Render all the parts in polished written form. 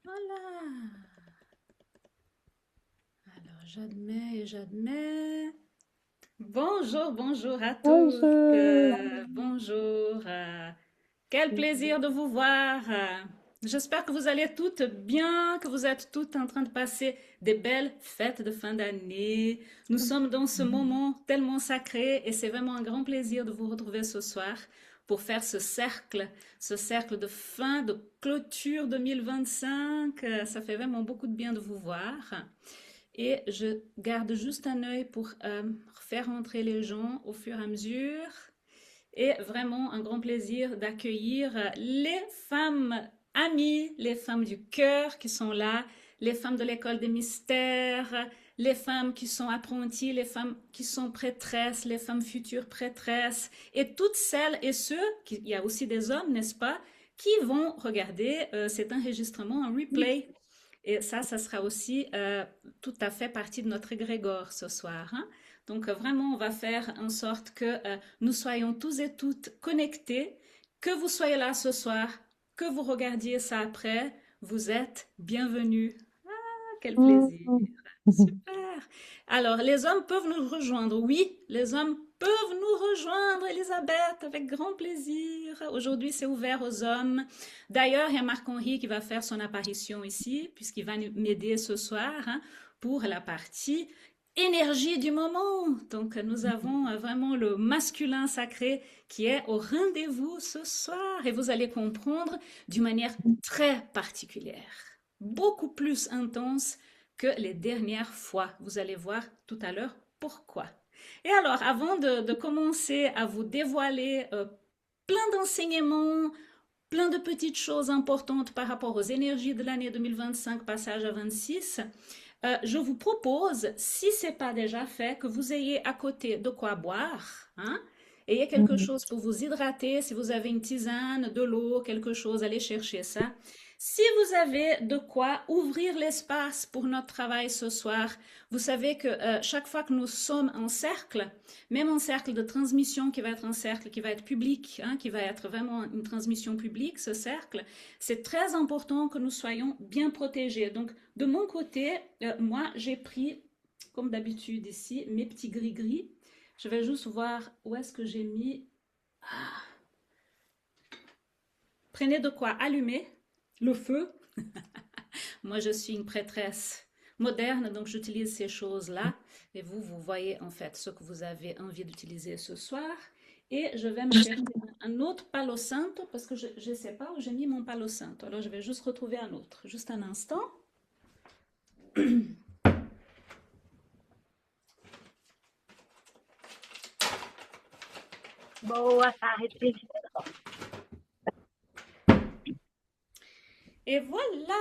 Voilà. Alors, j'admets et j'admets. Bonjour, bonjour à tous. Bonjour. Bonjour. Quel plaisir de vous voir. J'espère que vous allez toutes bien, que vous êtes toutes en train de passer des belles fêtes de fin d'année. Nous sommes dans ce moment tellement sacré et c'est vraiment un grand plaisir de vous retrouver ce soir pour faire ce cercle de fin, de clôture 2025. Ça fait vraiment beaucoup de bien de vous voir. Et je garde juste un œil pour faire entrer les gens au fur et à mesure. Et vraiment un grand plaisir d'accueillir les femmes amies, les femmes du cœur qui sont là, les femmes de l'école des mystères, les femmes qui sont apprenties, les femmes qui sont prêtresses, les femmes futures prêtresses, et toutes celles et ceux, il y a aussi des hommes, n'est-ce pas, qui vont regarder cet enregistrement en replay. Et ça sera aussi tout à fait partie de notre égrégore ce soir, hein. Donc vraiment, on va faire en sorte que nous soyons tous et toutes connectés, que vous soyez là ce soir, que vous regardiez ça après, vous êtes bienvenus. Quel plaisir. Super. Alors, les hommes peuvent nous rejoindre. Oui, les hommes peuvent nous rejoindre, Elisabeth, avec grand plaisir. Aujourd'hui, c'est ouvert aux hommes. D'ailleurs, il y a Marc-Henri qui va faire son apparition ici, puisqu'il va m'aider ce soir, hein, pour la partie énergie du moment. Donc, nous avons vraiment le masculin sacré qui est au rendez-vous ce soir. Et vous allez comprendre d'une manière très particulière, beaucoup plus intense que les dernières fois. Vous allez voir tout à l'heure pourquoi. Et alors, avant de commencer à vous dévoiler plein d'enseignements, plein de petites choses importantes par rapport aux énergies de l'année 2025, passage à 26, je vous propose, si ce n'est pas déjà fait, que vous ayez à côté de quoi boire, hein? Ayez quelque chose pour vous hydrater. Si vous avez une tisane, de l'eau, quelque chose, allez chercher ça. Si vous avez de quoi ouvrir l'espace pour notre travail ce soir, vous savez que chaque fois que nous sommes en cercle, même en cercle de transmission qui va être un cercle qui va être public, hein, qui va être vraiment une transmission publique, ce cercle, c'est très important que nous soyons bien protégés. Donc, de mon côté, moi, j'ai pris, comme d'habitude ici, mes petits gris-gris. Je vais juste voir où est-ce que j'ai mis. Prenez de quoi allumer le feu. Moi, je suis une prêtresse moderne, donc j'utilise ces choses-là. Et vous, vous voyez en fait ce que vous avez envie d'utiliser ce soir. Et je vais me chercher un autre palo santo parce que je ne sais pas où j'ai mis mon palo santo. Alors, je vais juste retrouver un autre. Juste un instant. Boa tarde. Et voilà,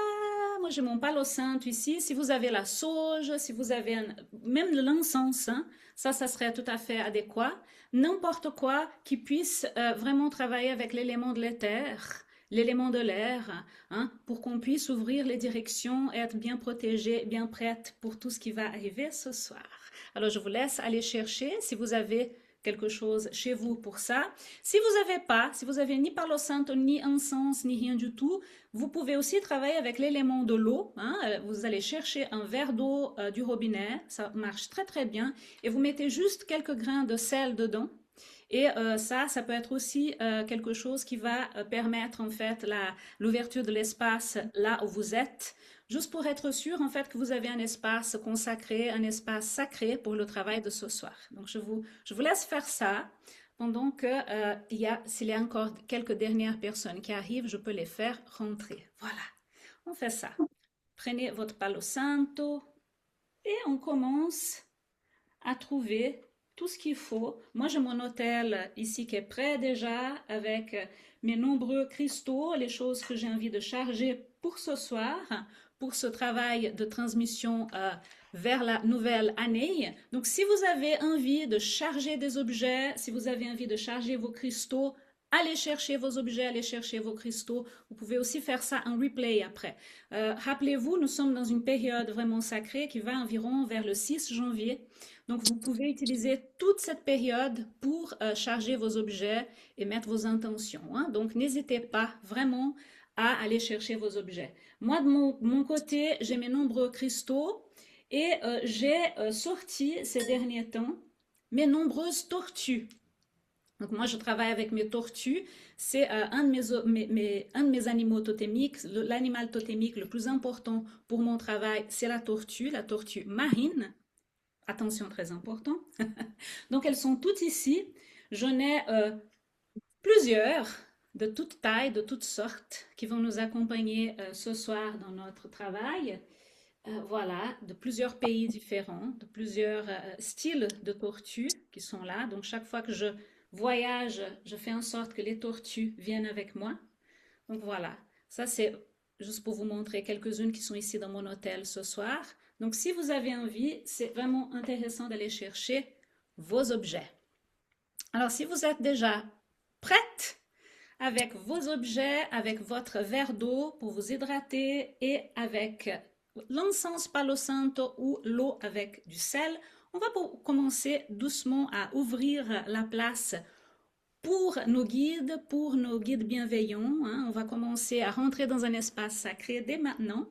moi j'ai mon palo santo ici. Si vous avez la sauge, si vous avez même de l'encens, hein, ça serait tout à fait adéquat. N'importe quoi qui puisse vraiment travailler avec l'élément de l'éther, l'élément de l'air, hein, pour qu'on puisse ouvrir les directions et être bien protégé, bien prête pour tout ce qui va arriver ce soir. Alors je vous laisse aller chercher si vous avez quelque chose chez vous pour ça. Si vous n'avez pas, si vous avez ni palo santo, ni encens, ni rien du tout, vous pouvez aussi travailler avec l'élément de l'eau, hein. Vous allez chercher un verre d'eau du robinet, ça marche très très bien, et vous mettez juste quelques grains de sel dedans. Et ça peut être aussi quelque chose qui va permettre en fait l'ouverture de l'espace là où vous êtes, juste pour être sûr en fait que vous avez un espace consacré, un espace sacré pour le travail de ce soir. Donc je vous laisse faire ça. Pendant que s'il y a encore quelques dernières personnes qui arrivent, je peux les faire rentrer. Voilà, on fait ça. Prenez votre palo santo et on commence à trouver tout ce qu'il faut. Moi, j'ai mon hôtel ici qui est prêt déjà avec mes nombreux cristaux, les choses que j'ai envie de charger pour ce soir, pour ce travail de transmission vers la nouvelle année. Donc, si vous avez envie de charger des objets, si vous avez envie de charger vos cristaux, allez chercher vos objets, allez chercher vos cristaux. Vous pouvez aussi faire ça en replay après. Rappelez-vous, nous sommes dans une période vraiment sacrée qui va environ vers le 6 janvier. Donc, vous pouvez utiliser toute cette période pour charger vos objets et mettre vos intentions, hein. Donc, n'hésitez pas vraiment à aller chercher vos objets. Moi, de mon côté, j'ai mes nombreux cristaux et j'ai sorti ces derniers temps mes nombreuses tortues. Donc moi, je travaille avec mes tortues. C'est un de mes animaux totémiques. L'animal totémique le plus important pour mon travail, c'est la tortue marine. Attention, très important. Donc elles sont toutes ici. J'en ai plusieurs de toutes tailles, de toutes sortes, qui vont nous accompagner ce soir dans notre travail. Voilà, de plusieurs pays différents, de plusieurs styles de tortues qui sont là. Donc chaque fois que je voyage, je fais en sorte que les tortues viennent avec moi. Donc voilà, ça c'est juste pour vous montrer quelques-unes qui sont ici dans mon hôtel ce soir. Donc si vous avez envie, c'est vraiment intéressant d'aller chercher vos objets. Alors si vous êtes déjà prête avec vos objets, avec votre verre d'eau pour vous hydrater et avec l'encens Palo Santo ou l'eau avec du sel, on va commencer doucement à ouvrir la place pour nos guides bienveillants, hein. On va commencer à rentrer dans un espace sacré dès maintenant.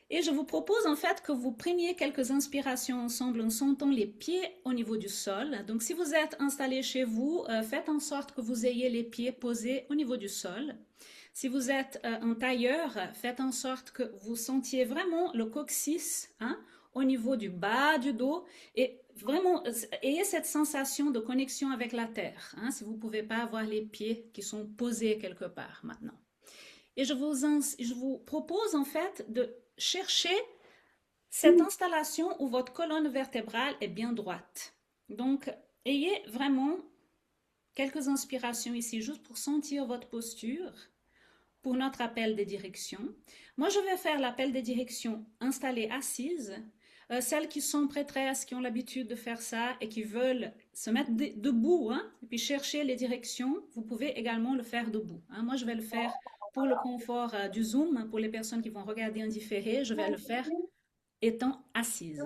Et je vous propose en fait que vous preniez quelques inspirations ensemble en sentant les pieds au niveau du sol. Donc si vous êtes installé chez vous, faites en sorte que vous ayez les pieds posés au niveau du sol. Si vous êtes en tailleur, faites en sorte que vous sentiez vraiment le coccyx, hein, au niveau du bas du dos et vraiment ayez cette sensation de connexion avec la terre, hein, si vous ne pouvez pas avoir les pieds qui sont posés quelque part maintenant. Et je vous propose en fait de chercher cette installation où votre colonne vertébrale est bien droite. Donc, ayez vraiment quelques inspirations ici juste pour sentir votre posture pour notre appel des directions. Moi, je vais faire l'appel des directions installée assise. Celles qui sont prêtresses, qui ont l'habitude de faire ça et qui veulent se mettre debout, hein, et puis chercher les directions, vous pouvez également le faire debout, hein. Moi, je vais le faire pour le confort du Zoom, pour les personnes qui vont regarder en différé, je vais le faire étant assise.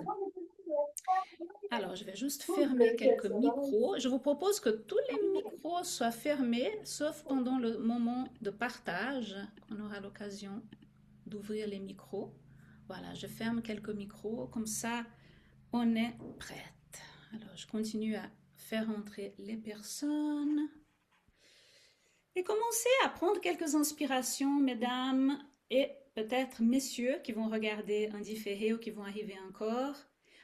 Alors, je vais juste fermer quelques micros. Je vous propose que tous les micros soient fermés, sauf pendant le moment de partage. On aura l'occasion d'ouvrir les micros. Voilà, je ferme quelques micros, comme ça, on est prête. Alors, je continue à faire entrer les personnes. Et commencez à prendre quelques inspirations, mesdames, et peut-être messieurs qui vont regarder en différé ou qui vont arriver encore.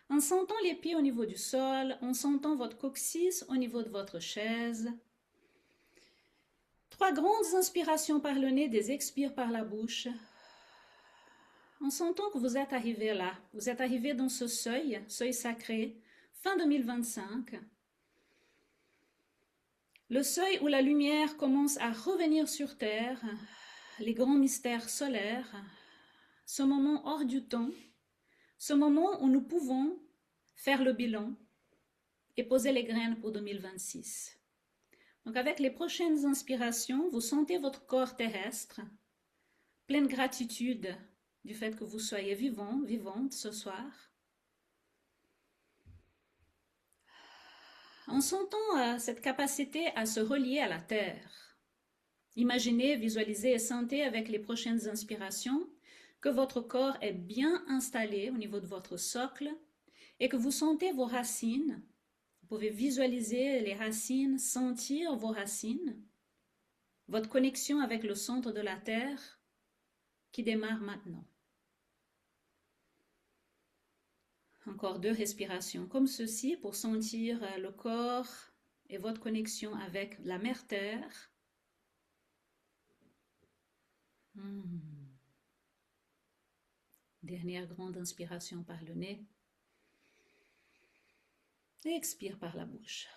En sentant les pieds au niveau du sol, en sentant votre coccyx au niveau de votre chaise. 3 grandes inspirations par le nez, des expires par la bouche. En sentant que vous êtes arrivé là, vous êtes arrivé dans ce seuil sacré, fin 2025. Le seuil où la lumière commence à revenir sur Terre, les grands mystères solaires, ce moment hors du temps, ce moment où nous pouvons faire le bilan et poser les graines pour 2026. Donc avec les prochaines inspirations, vous sentez votre corps terrestre, plein de gratitude du fait que vous soyez vivant, vivante ce soir. En sentant cette capacité à se relier à la terre, imaginez, visualisez et sentez avec les prochaines inspirations que votre corps est bien installé au niveau de votre socle et que vous sentez vos racines. Vous pouvez visualiser les racines, sentir vos racines, votre connexion avec le centre de la Terre qui démarre maintenant. Encore 2 respirations comme ceci pour sentir le corps et votre connexion avec la mère Terre. Dernière grande inspiration par le nez. Et expire par la bouche.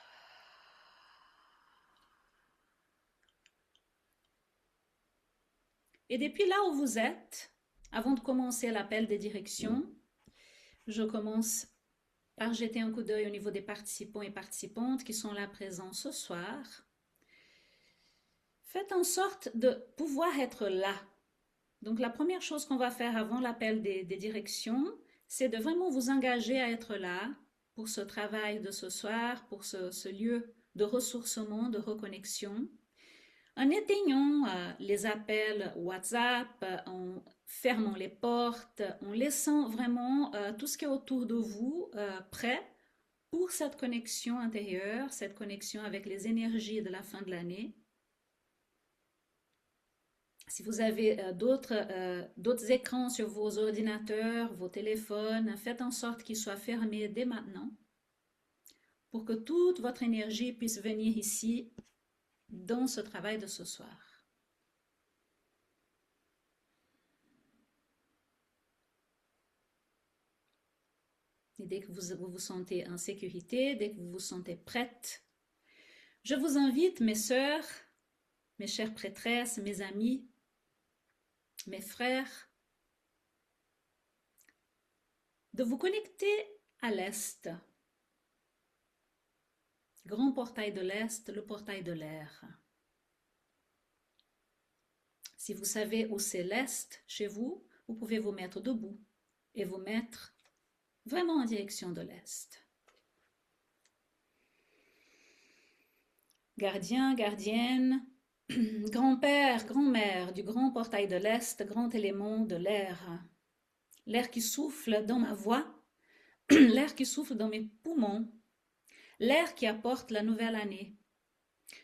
Et depuis là où vous êtes, avant de commencer l'appel des directions, je commence par jeter un coup d'œil au niveau des participants et participantes qui sont là présents ce soir. Faites en sorte de pouvoir être là. Donc, la première chose qu'on va faire avant l'appel des directions, c'est de vraiment vous engager à être là pour ce travail de ce soir, pour ce lieu de ressourcement, de reconnexion, en éteignant les appels WhatsApp, en fermant les portes, en laissant vraiment tout ce qui est autour de vous prêt pour cette connexion intérieure, cette connexion avec les énergies de la fin de l'année. Si vous avez d'autres écrans sur vos ordinateurs, vos téléphones, faites en sorte qu'ils soient fermés dès maintenant pour que toute votre énergie puisse venir ici dans ce travail de ce soir. Et dès que vous vous sentez en sécurité, dès que vous vous sentez prête, je vous invite, mes sœurs, mes chères prêtresses, mes amis, mes frères, de vous connecter à l'Est. Grand portail de l'Est, le portail de l'air. Si vous savez où c'est l'Est chez vous, vous pouvez vous mettre debout et vous mettre vraiment en direction de l'Est. Gardien, gardienne, grand-père, grand-mère du grand portail de l'Est, grand élément de l'air. L'air qui souffle dans ma voix, l'air qui souffle dans mes poumons, l'air qui apporte la nouvelle année.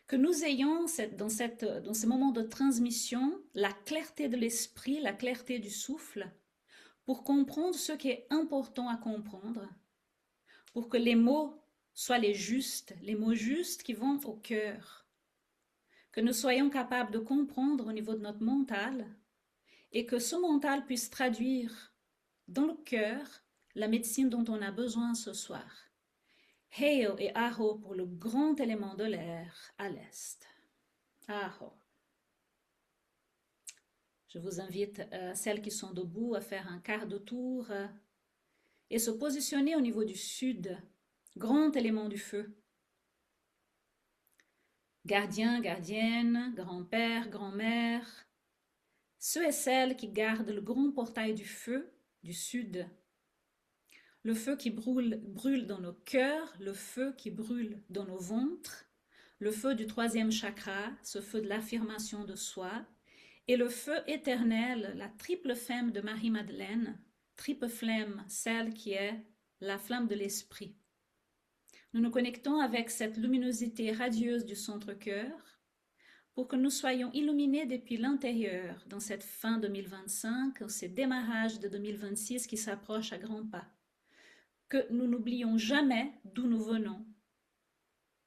Que nous ayons dans ce moment de transmission la clarté de l'esprit, la clarté du souffle, pour comprendre ce qui est important à comprendre, pour que les mots soient les mots justes qui vont au cœur, que nous soyons capables de comprendre au niveau de notre mental et que ce mental puisse traduire dans le cœur la médecine dont on a besoin ce soir. Hail et Aho pour le grand élément de l'air à l'est. Aho. Je vous invite, celles qui sont debout, à faire un quart de tour et se positionner au niveau du sud, grand élément du feu. Gardien, gardienne, grand-père, grand-mère, ceux et celles qui gardent le grand portail du feu du sud. Le feu qui brûle dans nos cœurs, le feu qui brûle dans nos ventres, le feu du troisième chakra, ce feu de l'affirmation de soi, et le feu éternel, la triple flamme de Marie-Madeleine, triple flamme, celle qui est la flamme de l'esprit. Nous nous connectons avec cette luminosité radieuse du centre-cœur pour que nous soyons illuminés depuis l'intérieur dans cette fin 2025, ces démarrages de 2026 qui s'approchent à grands pas. Que nous n'oublions jamais d'où nous venons,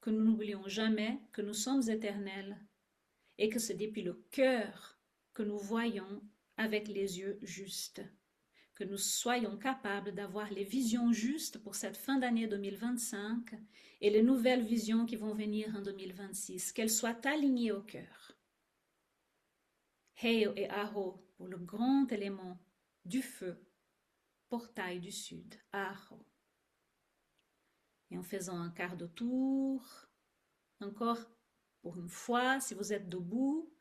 que nous n'oublions jamais que nous sommes éternels et que c'est depuis le cœur que nous voyons avec les yeux justes, que nous soyons capables d'avoir les visions justes pour cette fin d'année 2025 et les nouvelles visions qui vont venir en 2026, qu'elles soient alignées au cœur. Hail et Aho pour le grand élément du feu, portail du sud, Aho. Et en faisant un quart de tour, encore pour une fois, si vous êtes debout,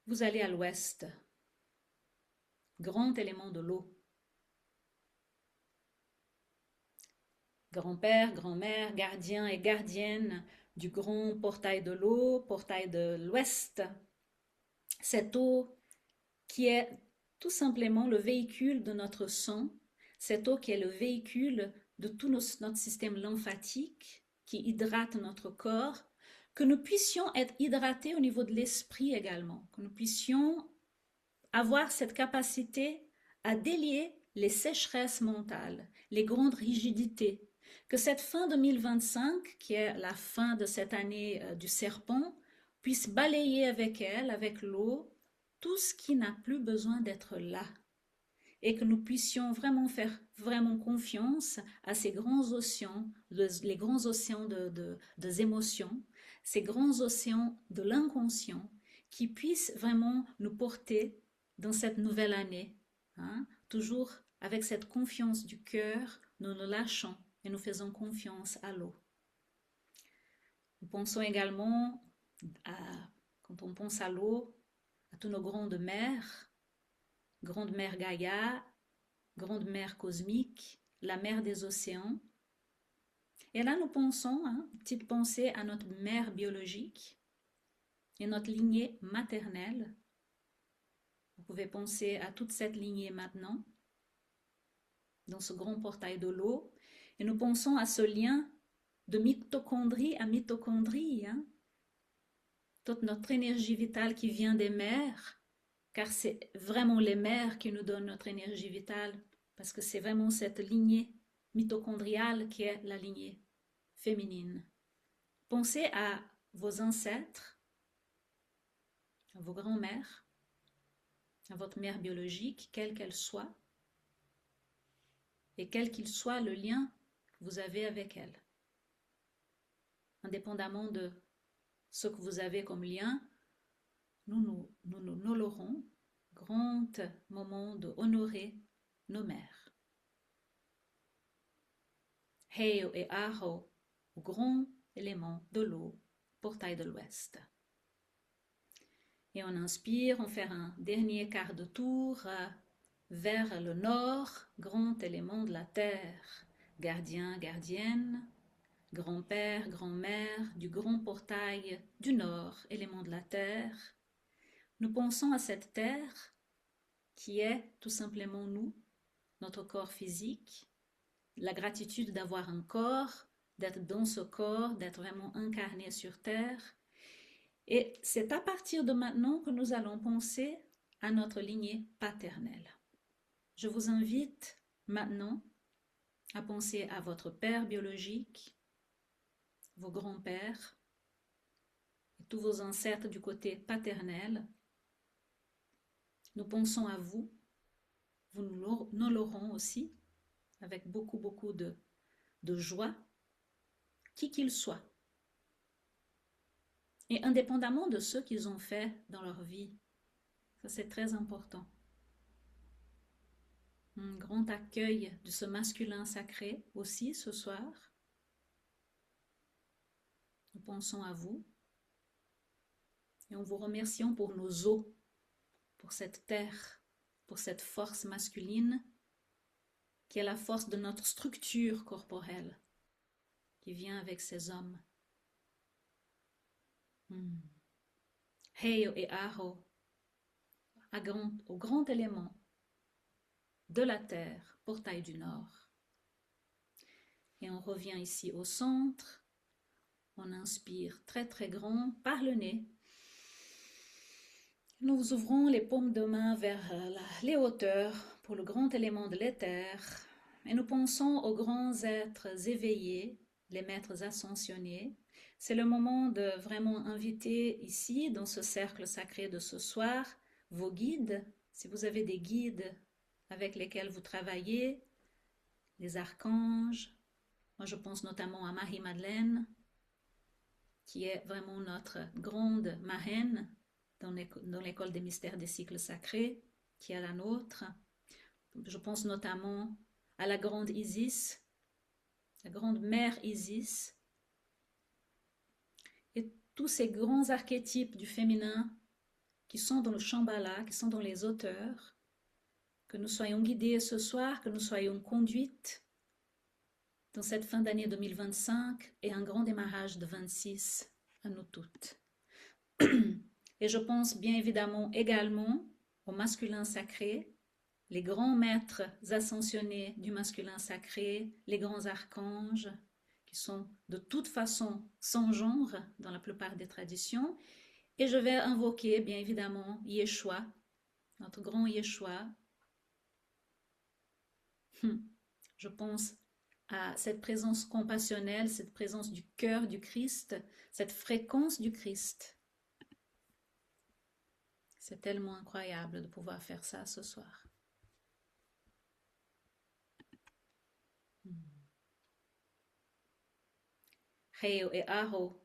vous allez à l'ouest, grand élément de l'eau. Grand-père, grand-mère, gardien et gardienne du grand portail de l'eau, portail de l'ouest. Cette eau qui est tout simplement le véhicule de notre sang, cette eau qui est le véhicule de tout notre système lymphatique qui hydrate notre corps, que nous puissions être hydratés au niveau de l'esprit également, que nous puissions avoir cette capacité à délier les sécheresses mentales, les grandes rigidités, que cette fin 2025, qui est la fin de cette année du serpent, puisse balayer avec elle, avec l'eau, tout ce qui n'a plus besoin d'être là. Et que nous puissions vraiment faire vraiment confiance à ces grands océans, les grands océans des émotions, ces grands océans de l'inconscient, qui puissent vraiment nous porter dans cette nouvelle année. Toujours avec cette confiance du cœur, nous nous lâchons et nous faisons confiance à l'eau. Nous pensons également à Quand on pense à l'eau, à tous nos grandes mères Gaïa, grande mère cosmique, la mère des océans. Et là, nous pensons, hein, petite pensée à notre mère biologique et notre lignée maternelle. Vous pouvez penser à toute cette lignée maintenant, dans ce grand portail de l'eau. Et nous pensons à ce lien de mitochondrie à mitochondrie, hein, toute notre énergie vitale qui vient des mères, car c'est vraiment les mères qui nous donnent notre énergie vitale, parce que c'est vraiment cette lignée mitochondriale qui est la lignée féminine. Pensez à vos ancêtres, à vos grands-mères, à votre mère biologique, quelle qu'elle soit, et quel qu'il soit le lien que vous avez avec elle. Indépendamment de ce que vous avez comme lien, nous honorons, grand moment de honorer nos mères. Heo et Aho, au grand élément de l'eau, portail de l'ouest. Et on inspire, on fait un dernier quart de tour vers le nord, grand élément de la terre, gardien, gardienne, grand-père, grand-mère du grand portail du nord, élément de la terre. Nous pensons à cette terre qui est tout simplement nous, notre corps physique, la gratitude d'avoir un corps, d'être dans ce corps, d'être vraiment incarné sur terre. Et c'est à partir de maintenant que nous allons penser à notre lignée paternelle. Je vous invite maintenant à penser à votre père biologique, vos grands-pères, et tous vos ancêtres du côté paternel. Nous pensons à vous, vous nous l'aurons aussi, avec beaucoup de joie, qui qu'ils soient. Et indépendamment de ce qu'ils ont fait dans leur vie, ça c'est très important. Un grand accueil de ce masculin sacré aussi ce soir. Nous pensons à vous et on vous remercie pour nos os, pour cette terre, pour cette force masculine qui est la force de notre structure corporelle qui vient avec ces hommes. Heo et Aho, au grand élément de la terre, portail du nord. Et on revient ici au centre. On inspire très très grand par le nez. Nous ouvrons les paumes de main vers les hauteurs pour le grand élément de l'éther. Et nous pensons aux grands êtres éveillés, les maîtres ascensionnés. C'est le moment de vraiment inviter ici, dans ce cercle sacré de ce soir, vos guides. Si vous avez des guides avec lesquels vous travaillez, les archanges. Moi, je pense notamment à Marie-Madeleine, qui est vraiment notre grande marraine dans l'école des mystères des cycles sacrés, qui est la nôtre. Je pense notamment à la grande Isis, la grande mère Isis, et tous ces grands archétypes du féminin qui sont dans le Shambhala, qui sont dans les auteurs, que nous soyons guidés ce soir, que nous soyons conduites dans cette fin d'année 2025 et un grand démarrage de 26 à nous toutes. Et je pense bien évidemment également au masculin sacré, les grands maîtres ascensionnés du masculin sacré, les grands archanges, qui sont de toute façon sans genre dans la plupart des traditions. Et je vais invoquer bien évidemment Yeshua, notre grand Yeshua. Je pense à cette présence compassionnelle, cette présence du cœur du Christ, cette fréquence du Christ. C'est tellement incroyable de pouvoir faire ça ce soir. Heo et Aho,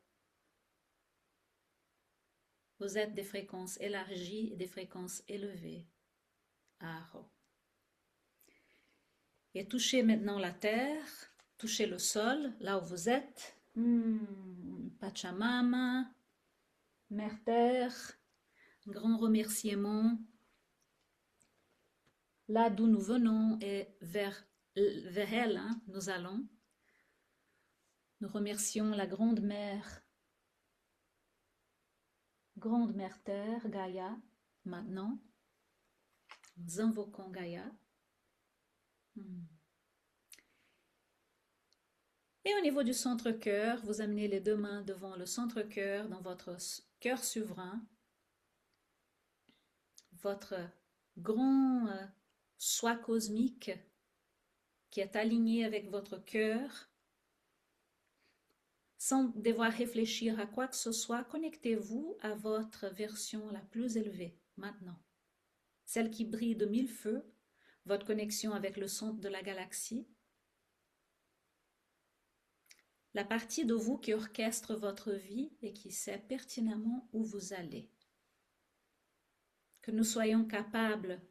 vous êtes des fréquences élargies et des fréquences élevées. Aho. Et touchez maintenant la terre, touchez le sol, là où vous êtes. Pachamama, Mère Terre, un grand remerciement là d'où nous venons et vers elle, hein, nous allons. Nous remercions la grande mère Terre, Gaïa, maintenant. Nous invoquons Gaïa. Et au niveau du centre-cœur, vous amenez les deux mains devant le centre-cœur, dans votre cœur souverain, votre grand soi cosmique qui est aligné avec votre cœur. Sans devoir réfléchir à quoi que ce soit, connectez-vous à votre version la plus élevée, maintenant. Celle qui brille de mille feux, votre connexion avec le centre de la galaxie. La partie de vous qui orchestre votre vie et qui sait pertinemment où vous allez. Que nous soyons capables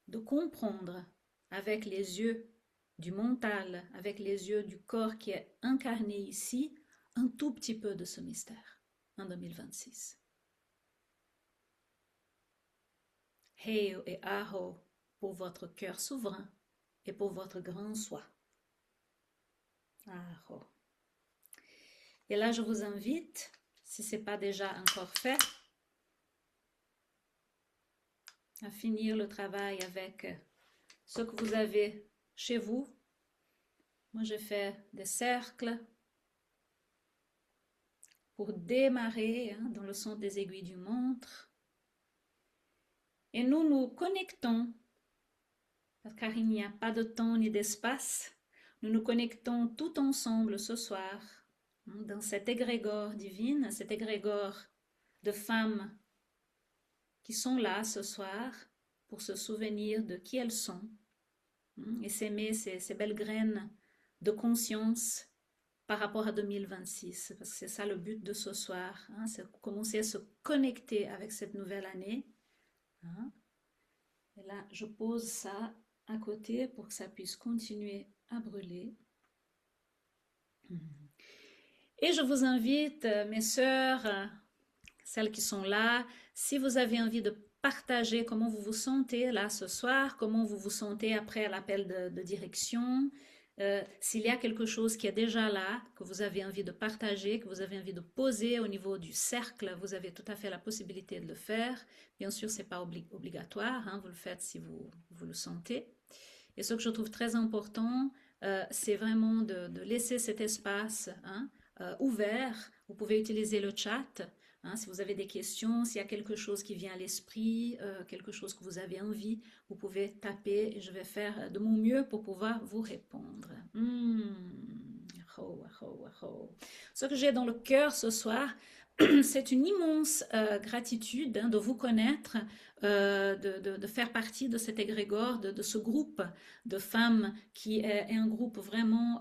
de comprendre avec les yeux du mental, avec les yeux du corps qui est incarné ici, un tout petit peu de ce mystère en 2026. Heyo et Aho pour votre cœur souverain et pour votre grand soi. Aho. Et là, je vous invite, si ce n'est pas déjà encore fait, à finir le travail avec ce que vous avez chez vous. Moi, je fais des cercles pour démarrer dans le centre des aiguilles du montre. Et nous nous connectons, car il n'y a pas de temps ni d'espace, nous nous connectons tout ensemble ce soir dans cet égrégore divine, cet égrégore de femmes qui sont là ce soir pour se souvenir de qui elles sont et s'aimer ces belles graines de conscience par rapport à 2026, parce que c'est ça le but de ce soir, c'est commencer à se connecter avec cette nouvelle année. Et là, je pose ça à côté pour que ça puisse continuer à brûler. Et je vous invite, mes sœurs, celles qui sont là, si vous avez envie de partager comment vous vous sentez là ce soir, comment vous vous sentez après l'appel de direction, s'il y a quelque chose qui est déjà là, que vous avez envie de partager, que vous avez envie de poser au niveau du cercle, vous avez tout à fait la possibilité de le faire. Bien sûr, ce n'est pas obligatoire, vous le faites si vous le sentez. Et ce que je trouve très important, c'est vraiment de laisser cet espace ouvert. Vous pouvez utiliser le chat. Si vous avez des questions, s'il y a quelque chose qui vient à l'esprit, quelque chose que vous avez envie, vous pouvez taper et je vais faire de mon mieux pour pouvoir vous répondre. Ce que j'ai dans le cœur ce soir, c'est une immense gratitude de vous connaître, de faire partie de cet égrégore, de ce groupe de femmes qui est un groupe vraiment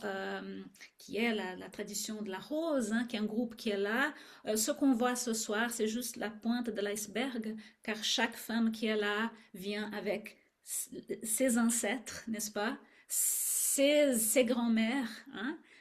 qui est la tradition de la rose, qui est un groupe qui est là. Ce qu'on voit ce soir, c'est juste la pointe de l'iceberg, car chaque femme qui est là vient avec ses ancêtres, n'est-ce pas? Ses grands-mères,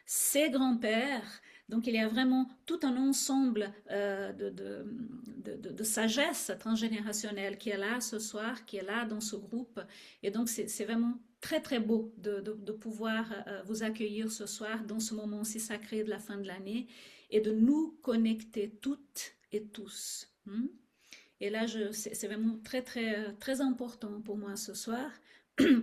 ses grands-pères. Donc il y a vraiment tout un ensemble de sagesse transgénérationnelle qui est là ce soir, qui est là dans ce groupe. Et donc c'est vraiment très très beau de pouvoir vous accueillir ce soir dans ce moment si sacré de la fin de l'année et de nous connecter toutes et tous. Et là, c'est vraiment très très très important pour moi ce soir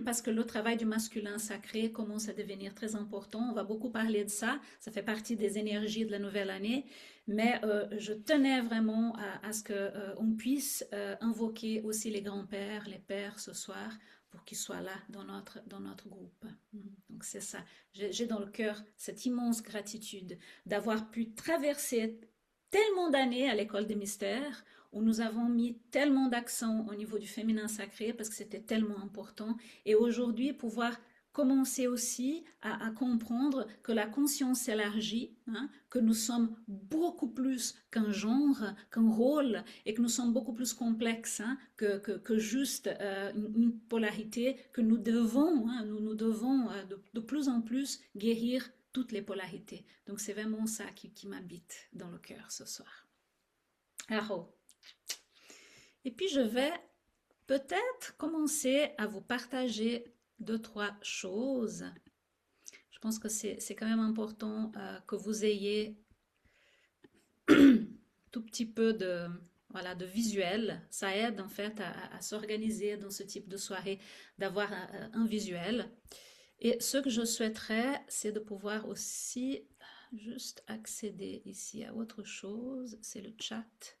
parce que le travail du masculin sacré commence à devenir très important. On va beaucoup parler de ça, ça fait partie des énergies de la nouvelle année, mais je tenais vraiment à ce qu'on puisse invoquer aussi les grands-pères, les pères ce soir, pour qu'ils soient là dans notre groupe. Donc c'est ça, j'ai dans le cœur cette immense gratitude d'avoir pu traverser tellement d'années à l'école des mystères, où nous avons mis tellement d'accent au niveau du féminin sacré parce que c'était tellement important. Et aujourd'hui, pouvoir commencer aussi à comprendre que la conscience s'élargit, que nous sommes beaucoup plus qu'un genre, qu'un rôle, et que nous sommes beaucoup plus complexes que juste une polarité, que nous devons, nous devons de plus en plus guérir toutes les polarités. Donc c'est vraiment ça qui m'habite dans le cœur ce soir. Aro. Et puis je vais peut-être commencer à vous partager deux, trois choses. Je pense que c'est quand même important que vous ayez tout petit peu de, voilà, de visuel. Ça aide en fait à s'organiser dans ce type de soirée, d'avoir un visuel. Et ce que je souhaiterais, c'est de pouvoir aussi juste accéder ici à autre chose, c'est le chat.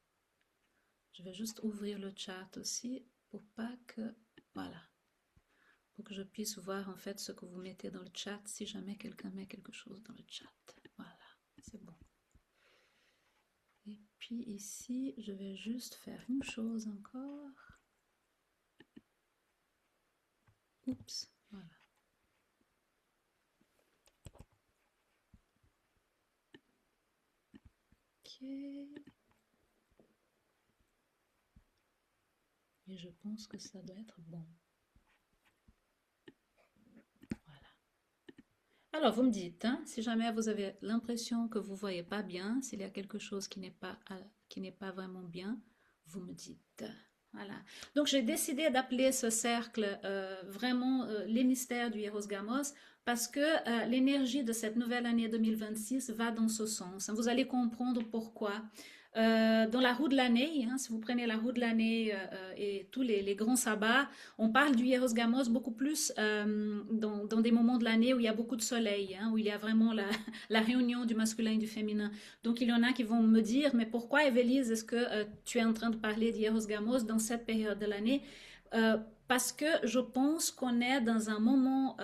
Je vais juste ouvrir le chat aussi pour pas que, voilà, pour que je puisse voir en fait ce que vous mettez dans le chat si jamais quelqu'un met quelque chose dans le chat. Voilà, c'est bon. Et puis ici, je vais juste faire une chose encore. Oups, voilà. Ok. Et je pense que ça doit être bon. Voilà. Alors, vous me dites, hein, si jamais vous avez l'impression que vous ne voyez pas bien, s'il y a quelque chose qui n'est pas vraiment bien, vous me dites. Voilà. Donc, j'ai décidé d'appeler ce cercle vraiment les mystères du Hieros Gamos parce que l'énergie de cette nouvelle année 2026 va dans ce sens. Vous allez comprendre pourquoi. Dans la roue de l'année, hein, si vous prenez la roue de l'année et tous les grands sabbats, on parle du Hieros Gamos beaucoup plus dans des moments de l'année où il y a beaucoup de soleil, hein, où il y a vraiment la réunion du masculin et du féminin. Donc il y en a qui vont me dire, mais pourquoi Evelise, est-ce que tu es en train de parler d'Hieros Gamos dans cette période de l'année? Parce que je pense qu'on est dans un moment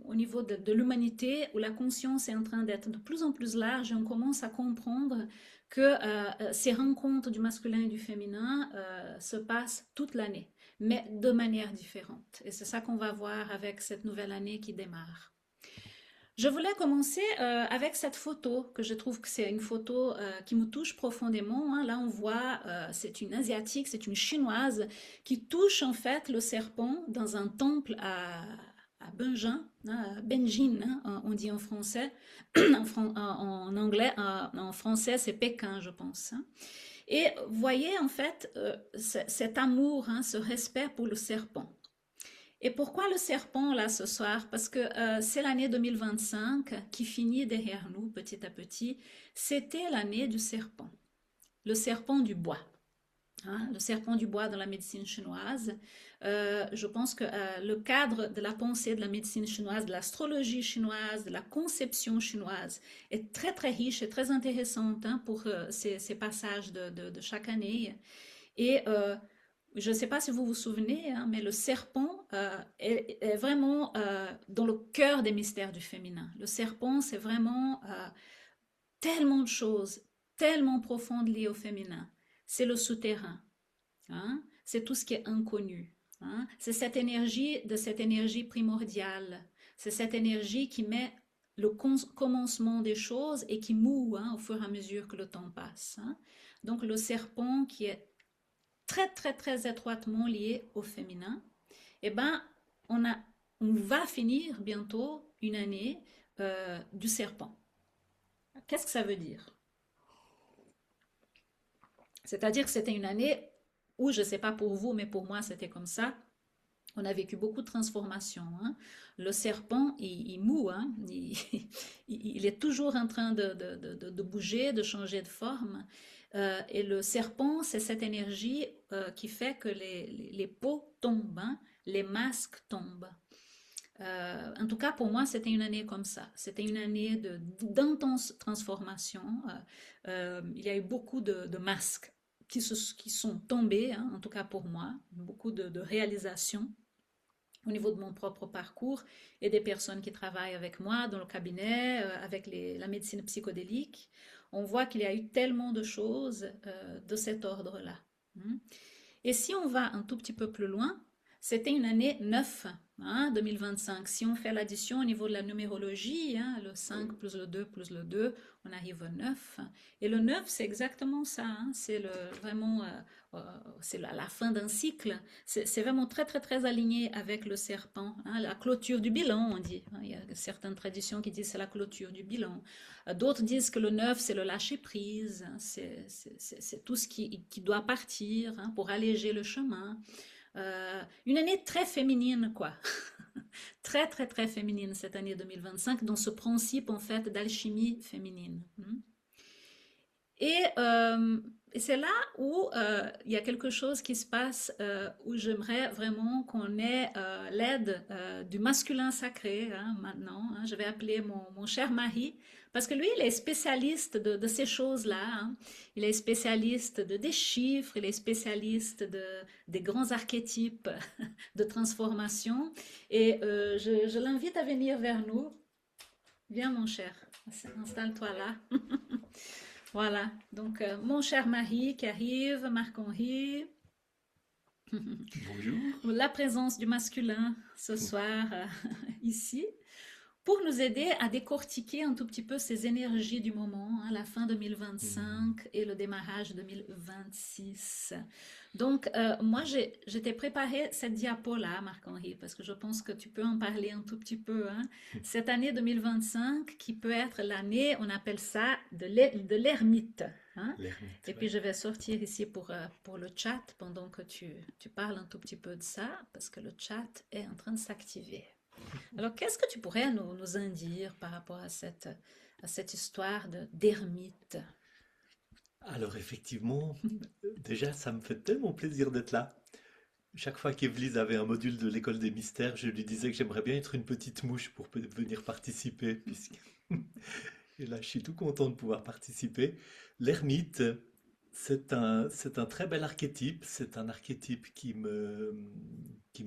au niveau de l'humanité où la conscience est en train d'être de plus en plus large et on commence à comprendre que ces rencontres du masculin et du féminin se passent toute l'année, mais de manière différente. Et c'est ça qu'on va voir avec cette nouvelle année qui démarre. Je voulais commencer avec cette photo, que je trouve que c'est une photo qui me touche profondément, hein. Là, on voit, c'est une asiatique, c'est une chinoise qui touche en fait le serpent dans un temple à Benjin, hein, Benjin, hein, on dit en français, en anglais, en français c'est Pékin, je pense, hein. Et voyez en fait cet amour, hein, ce respect pour le serpent. Et pourquoi le serpent là ce soir? Parce que c'est l'année 2025 qui finit derrière nous petit à petit. C'était l'année du serpent, le serpent du bois. Hein, le serpent du bois dans la médecine chinoise. Je pense que le cadre de la pensée de la médecine chinoise, de l'astrologie chinoise, de la conception chinoise est très très riche et très intéressante, hein, pour ces passages de chaque année. Et je ne sais pas si vous vous souvenez, hein, mais le serpent est vraiment dans le cœur des mystères du féminin. Le serpent, c'est vraiment tellement de choses, tellement profondes liées au féminin. C'est le souterrain, hein, c'est tout ce qui est inconnu, hein. C'est cette énergie primordiale. C'est cette énergie qui met le commencement des choses et qui moue, hein, au fur et à mesure que le temps passe, hein. Donc le serpent qui est très très très étroitement lié au féminin, eh ben, on, a, on va finir bientôt une année du serpent. Qu'est-ce que ça veut dire? C'est-à-dire que c'était une année où, je ne sais pas pour vous, mais pour moi c'était comme ça, on a vécu beaucoup de transformations, hein. Le serpent, il moue, hein. Il est toujours en train de bouger, de changer de forme. Et le serpent, c'est cette énergie qui fait que les peaux tombent, hein, les masques tombent. En tout cas, pour moi, c'était une année comme ça. C'était une année d'intense transformation. Il y a eu beaucoup de masques qui sont tombés, hein, en tout cas pour moi, beaucoup de réalisations au niveau de mon propre parcours et des personnes qui travaillent avec moi dans le cabinet, avec la médecine psychodélique. On voit qu'il y a eu tellement de choses de cet ordre-là. Et si on va un tout petit peu plus loin, c'était une année 9, hein, 2025. Si on fait l'addition au niveau de la numérologie, hein, le 5 plus le 2, on arrive au 9. Et le 9, c'est exactement ça, hein, c'est vraiment c'est la fin d'un cycle. C'est vraiment très, très, très aligné avec le serpent, hein, la clôture du bilan, on dit. Il y a certaines traditions qui disent que c'est la clôture du bilan. D'autres disent que le 9, c'est le lâcher-prise, hein, c'est tout ce qui doit partir, hein, pour alléger le chemin. Une année très féminine, quoi. Très, très, très féminine cette année 2025 dans ce principe, en fait, d'alchimie féminine. Et, euh, et c'est là où il y a quelque chose qui se passe, où j'aimerais vraiment qu'on ait l'aide du masculin sacré, hein, maintenant, hein. Je vais appeler mon cher mari, parce que lui, il est spécialiste de ces choses-là, hein. Il est spécialiste des chiffres, il est spécialiste des grands archétypes de transformation. Et je l'invite à venir vers nous. Viens, mon cher, installe-toi là. Voilà, donc mon cher mari qui arrive, Marc-Henri, Bonjour. la présence du masculin ce soir ici, pour nous aider à décortiquer un tout petit peu ces énergies du moment, hein, la fin Hmm. 2025 et le démarrage 2026. Donc, moi, j'étais préparé cette diapo-là, Marc-Henri, parce que je pense que tu peux en parler un tout petit peu, hein. Cette année 2025 qui peut être l'année, on appelle ça de l'ermite, hein. L'ermite, Et puis, ouais. je vais sortir ici pour le chat pendant que tu parles un tout petit peu de ça, parce que le chat est en train de s'activer. Alors, qu'est-ce que tu pourrais nous en dire par rapport à cette histoire d'ermite? Alors effectivement, déjà, ça me fait tellement plaisir d'être là. Chaque fois qu'Évelise avait un module de l'école des mystères, je lui disais que j'aimerais bien être une petite mouche pour venir participer, puisque... Et là, je suis tout content de pouvoir participer. L'ermite, c'est un très bel archétype. C'est un archétype qui me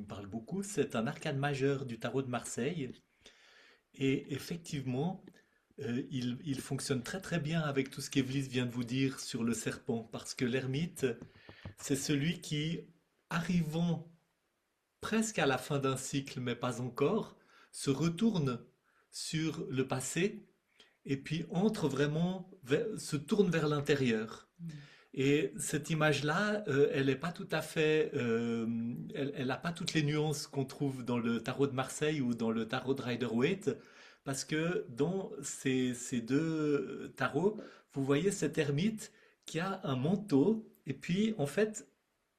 parle beaucoup. C'est un arcane majeur du tarot de Marseille. Et effectivement, il fonctionne très très bien avec tout ce qu'Evelysse vient de vous dire sur le serpent, parce que l'ermite, c'est celui qui, arrivant presque à la fin d'un cycle, mais pas encore, se retourne sur le passé et puis entre vraiment, se tourne vers l'intérieur. Et cette image-là, elle n'est pas tout à fait, elle n'a pas toutes les nuances qu'on trouve dans le tarot de Marseille ou dans le tarot de Rider-Waite, parce que dans ces deux tarots, vous voyez cet ermite qui a un manteau, et puis en fait,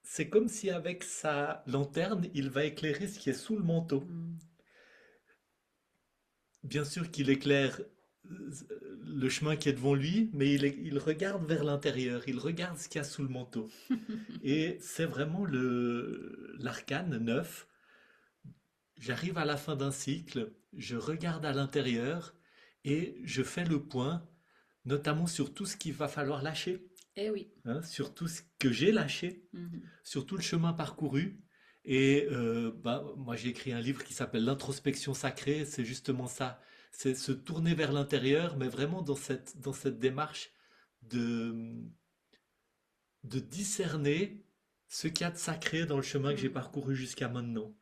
c'est comme si avec sa lanterne, il va éclairer ce qui est sous le manteau. Mm. Bien sûr qu'il éclaire le chemin qui est devant lui, mais il regarde vers l'intérieur, il regarde ce qu'il y a sous le manteau. Et c'est vraiment l'arcane 9. J'arrive à la fin d'un cycle, je regarde à l'intérieur et je fais le point, notamment sur tout ce qu'il va falloir lâcher, Eh oui. hein, sur tout ce que j'ai lâché, Mhm. sur tout le chemin parcouru. Et bah, moi, j'ai écrit un livre qui s'appelle L'introspection sacrée. C'est justement ça. C'est se tourner vers l'intérieur, mais vraiment dans cette démarche de, de discerner ce qu'il y a de sacré dans le chemin que j'ai Mm. parcouru jusqu'à maintenant.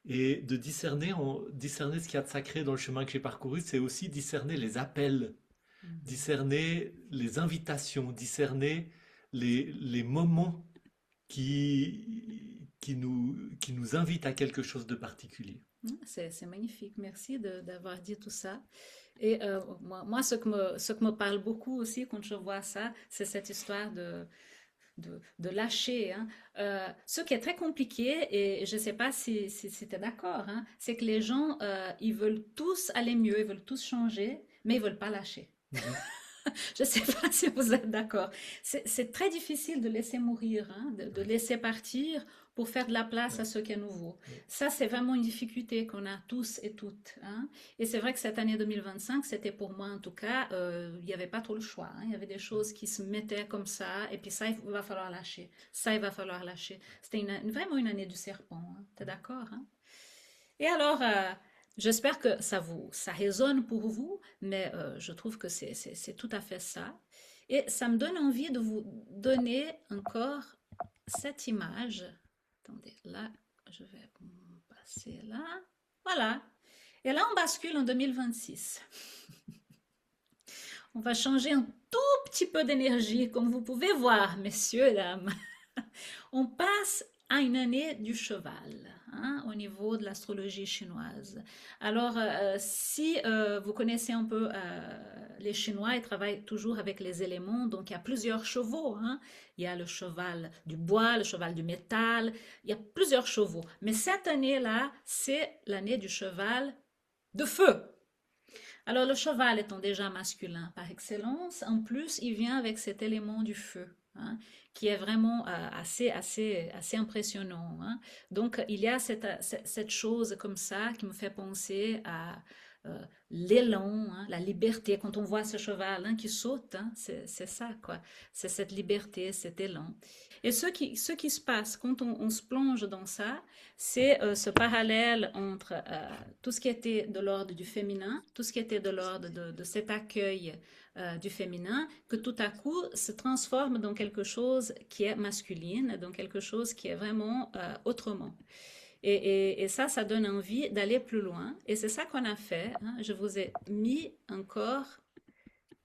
Et de discerner ce qu'il y a de sacré dans le chemin que j'ai parcouru, c'est aussi discerner les appels, Mhm. discerner les invitations, discerner les moments qui nous invite à quelque chose de particulier. C'est magnifique. Merci d'avoir dit tout ça. Et moi, ce que me parle beaucoup aussi quand je vois ça, c'est cette histoire de lâcher, hein. Ce qui est très compliqué, et je ne sais pas si tu es d'accord, hein, c'est que les gens, ils veulent tous aller mieux, ils veulent tous changer, mais ils ne veulent pas lâcher. Mhm. Je ne sais pas si vous êtes d'accord. C'est très difficile de laisser mourir, hein, de Oui, laisser partir pour faire de la place oui, à ce qui est nouveau. oui, Ça, c'est vraiment une difficulté qu'on a tous et toutes, hein. Et c'est vrai que cette année 2025, c'était pour moi en tout cas, il n'y avait pas trop le choix, hein. Il y avait des choses qui se mettaient comme ça, et puis ça, il va falloir lâcher. Ça, il va falloir lâcher. C'était vraiment une année du serpent, hein. T'es d'accord, hein? Et alors, j'espère que ça résonne pour vous, mais je trouve que c'est tout à fait ça. Et ça me donne envie de vous donner encore cette image. Attendez, là, je vais passer là. Voilà. Et là, on bascule en 2026. On va changer un tout petit peu d'énergie, comme vous pouvez voir, messieurs, dames. On passe à une année du cheval, hein, au niveau de l'astrologie chinoise. Alors, si vous connaissez un peu les Chinois, ils travaillent toujours avec les éléments, donc il y a plusieurs chevaux, hein. Il y a le cheval du bois, le cheval du métal, il y a plusieurs chevaux. Mais cette année-là, c'est l'année du cheval de feu. Alors, le cheval étant déjà masculin par excellence, en plus, il vient avec cet élément du feu, hein, qui est vraiment assez impressionnant, hein. Donc, il y a cette chose comme ça qui me fait penser à euh, l'élan, hein, la liberté. Quand on voit ce cheval, hein, qui saute, hein, c'est ça, quoi. C'est cette liberté, cet élan. Et ce qui se passe quand on se plonge dans ça, c'est ce parallèle entre tout ce qui était de l'ordre du féminin, tout ce qui était de l'ordre de cet accueil du féminin, que tout à coup se transforme dans quelque chose qui est masculine, dans quelque chose qui est vraiment autrement. Et ça, ça donne envie d'aller plus loin. Et c'est ça qu'on a fait, hein. Je vous ai mis encore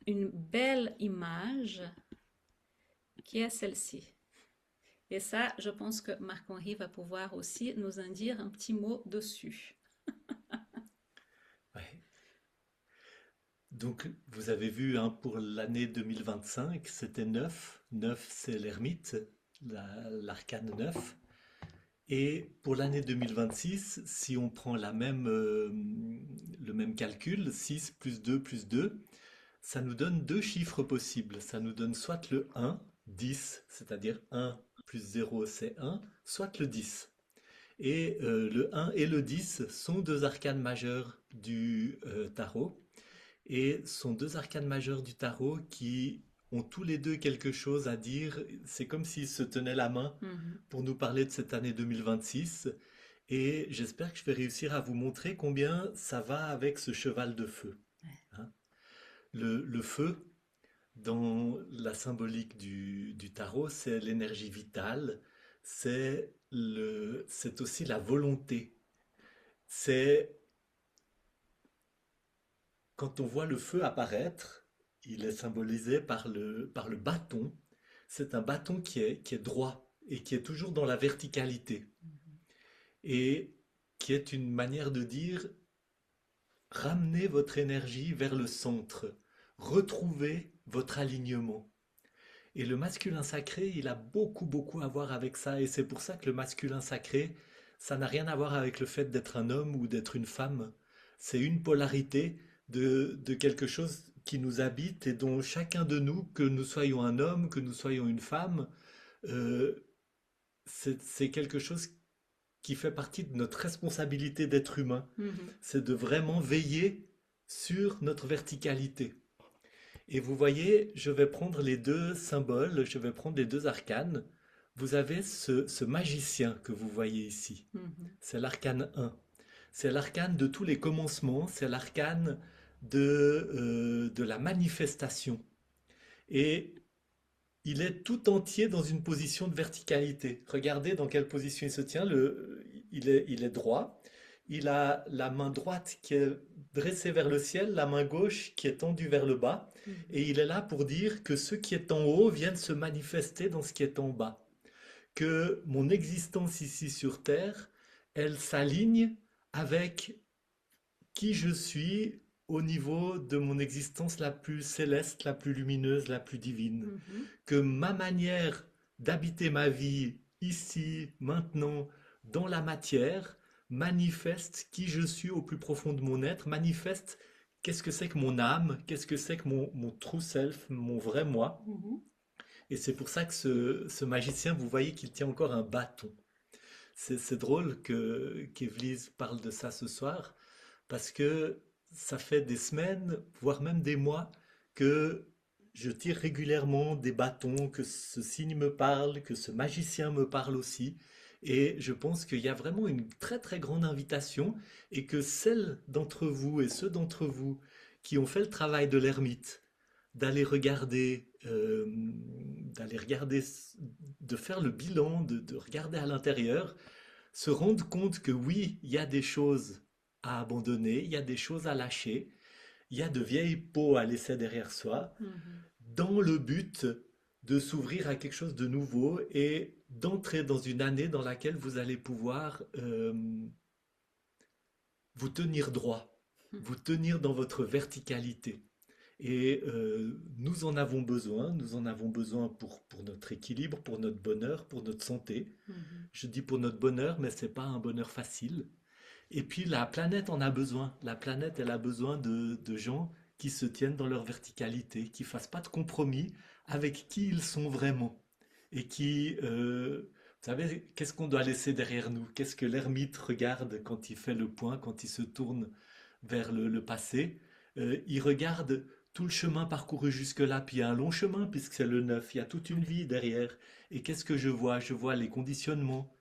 une belle image qui est celle-ci. Et ça, je pense que Marc-Henri va pouvoir aussi nous en dire un petit mot dessus. Ouais. Donc, vous avez vu, hein, pour l'année 2025, c'était 9. 9, c'est l'ermite, l'arcane 9. Et pour l'année 2026, si on prend le même calcul, 6 plus 2, ça nous donne deux chiffres possibles. Ça nous donne soit le 1, 10, c'est-à-dire 1 plus 0, c'est 1, soit le 10. Et le 1 et le 10 sont deux arcanes majeures du tarot et sont deux arcanes majeures du tarot qui ont tous les deux quelque chose à dire. C'est comme s'ils se tenaient la main Mhm. pour nous parler de cette année 2026. Et j'espère que je vais réussir à vous montrer combien ça va avec ce cheval de feu, hein. Le feu, dans la symbolique du tarot, c'est l'énergie vitale, c'est aussi la volonté. C'est quand on voit le feu apparaître, il est symbolisé par le bâton. C'est un bâton qui est droit et qui est toujours dans la verticalité. Et qui est une manière de dire ramenez votre énergie vers le centre, retrouvez votre alignement. Et le masculin sacré, il a beaucoup, beaucoup à voir avec ça. Et c'est pour ça que le masculin sacré, ça n'a rien à voir avec le fait d'être un homme ou d'être une femme. C'est une polarité de quelque chose qui nous habite et dont chacun de nous, que nous soyons un homme, que nous soyons une femme, euh, c'est quelque chose qui fait partie de notre responsabilité d'être humain. Mhm. C'est de vraiment veiller sur notre verticalité. Et vous voyez, je vais prendre les deux symboles, je vais prendre les deux arcanes. Vous avez ce magicien que vous voyez ici. Mhm. C'est l'arcane 1. C'est l'arcane de tous les commencements, c'est l'arcane de la manifestation. Et il est tout entier dans une position de verticalité. Regardez dans quelle position il se tient. Il est droit. Il a la main droite qui est dressée vers le ciel, la main gauche qui est tendue vers le bas. Mhm. Et il est là pour dire que ce qui est en haut vient de se manifester dans ce qui est en bas. Que mon existence ici sur Terre, elle s'aligne avec qui je suis au niveau de mon existence la plus céleste, la plus lumineuse, la plus divine. Mhm. Que ma manière d'habiter ma vie ici, maintenant, dans la matière, manifeste qui je suis au plus profond de mon être, manifeste qu'est-ce que c'est que mon âme, qu'est-ce que c'est que mon true self, mon vrai moi. Mhm. Et c'est pour ça que ce magicien, vous voyez qu'il tient encore un bâton. C'est drôle que qu'Évlise parle de ça ce soir, parce que ça fait des semaines, voire même des mois, que je tire régulièrement des bâtons, que ce signe me parle, que ce magicien me parle aussi. Et je pense qu'il y a vraiment une très très grande invitation et que celles d'entre vous et ceux d'entre vous qui ont fait le travail de l'ermite, d'aller regarder, de faire le bilan, de regarder à l'intérieur, se rendent compte que oui, il y a des choses à abandonner, il y a des choses à lâcher, il y a de vieilles peaux à laisser derrière soi, Mhm. dans le but de s'ouvrir à quelque chose de nouveau et d'entrer dans une année dans laquelle vous allez pouvoir vous tenir droit, vous tenir dans votre verticalité. Et nous en avons besoin pour notre équilibre, pour notre bonheur, pour notre santé. Mhm. Je dis pour notre bonheur, mais c'est pas un bonheur facile. Et puis la planète en a besoin. La planète, elle a besoin de gens qui se tiennent dans leur verticalité, qui fassent pas de compromis avec qui ils sont vraiment. Et qui, vous savez, qu'est-ce qu'on doit laisser derrière nous? Qu'est-ce que l'ermite regarde quand il fait le point, quand il se tourne vers le passé? Il regarde tout le chemin parcouru jusque-là, puis il y a un long chemin puisque c'est le neuf, il y a toute une vie derrière. Et qu'est-ce que je vois? Je vois les conditionnements,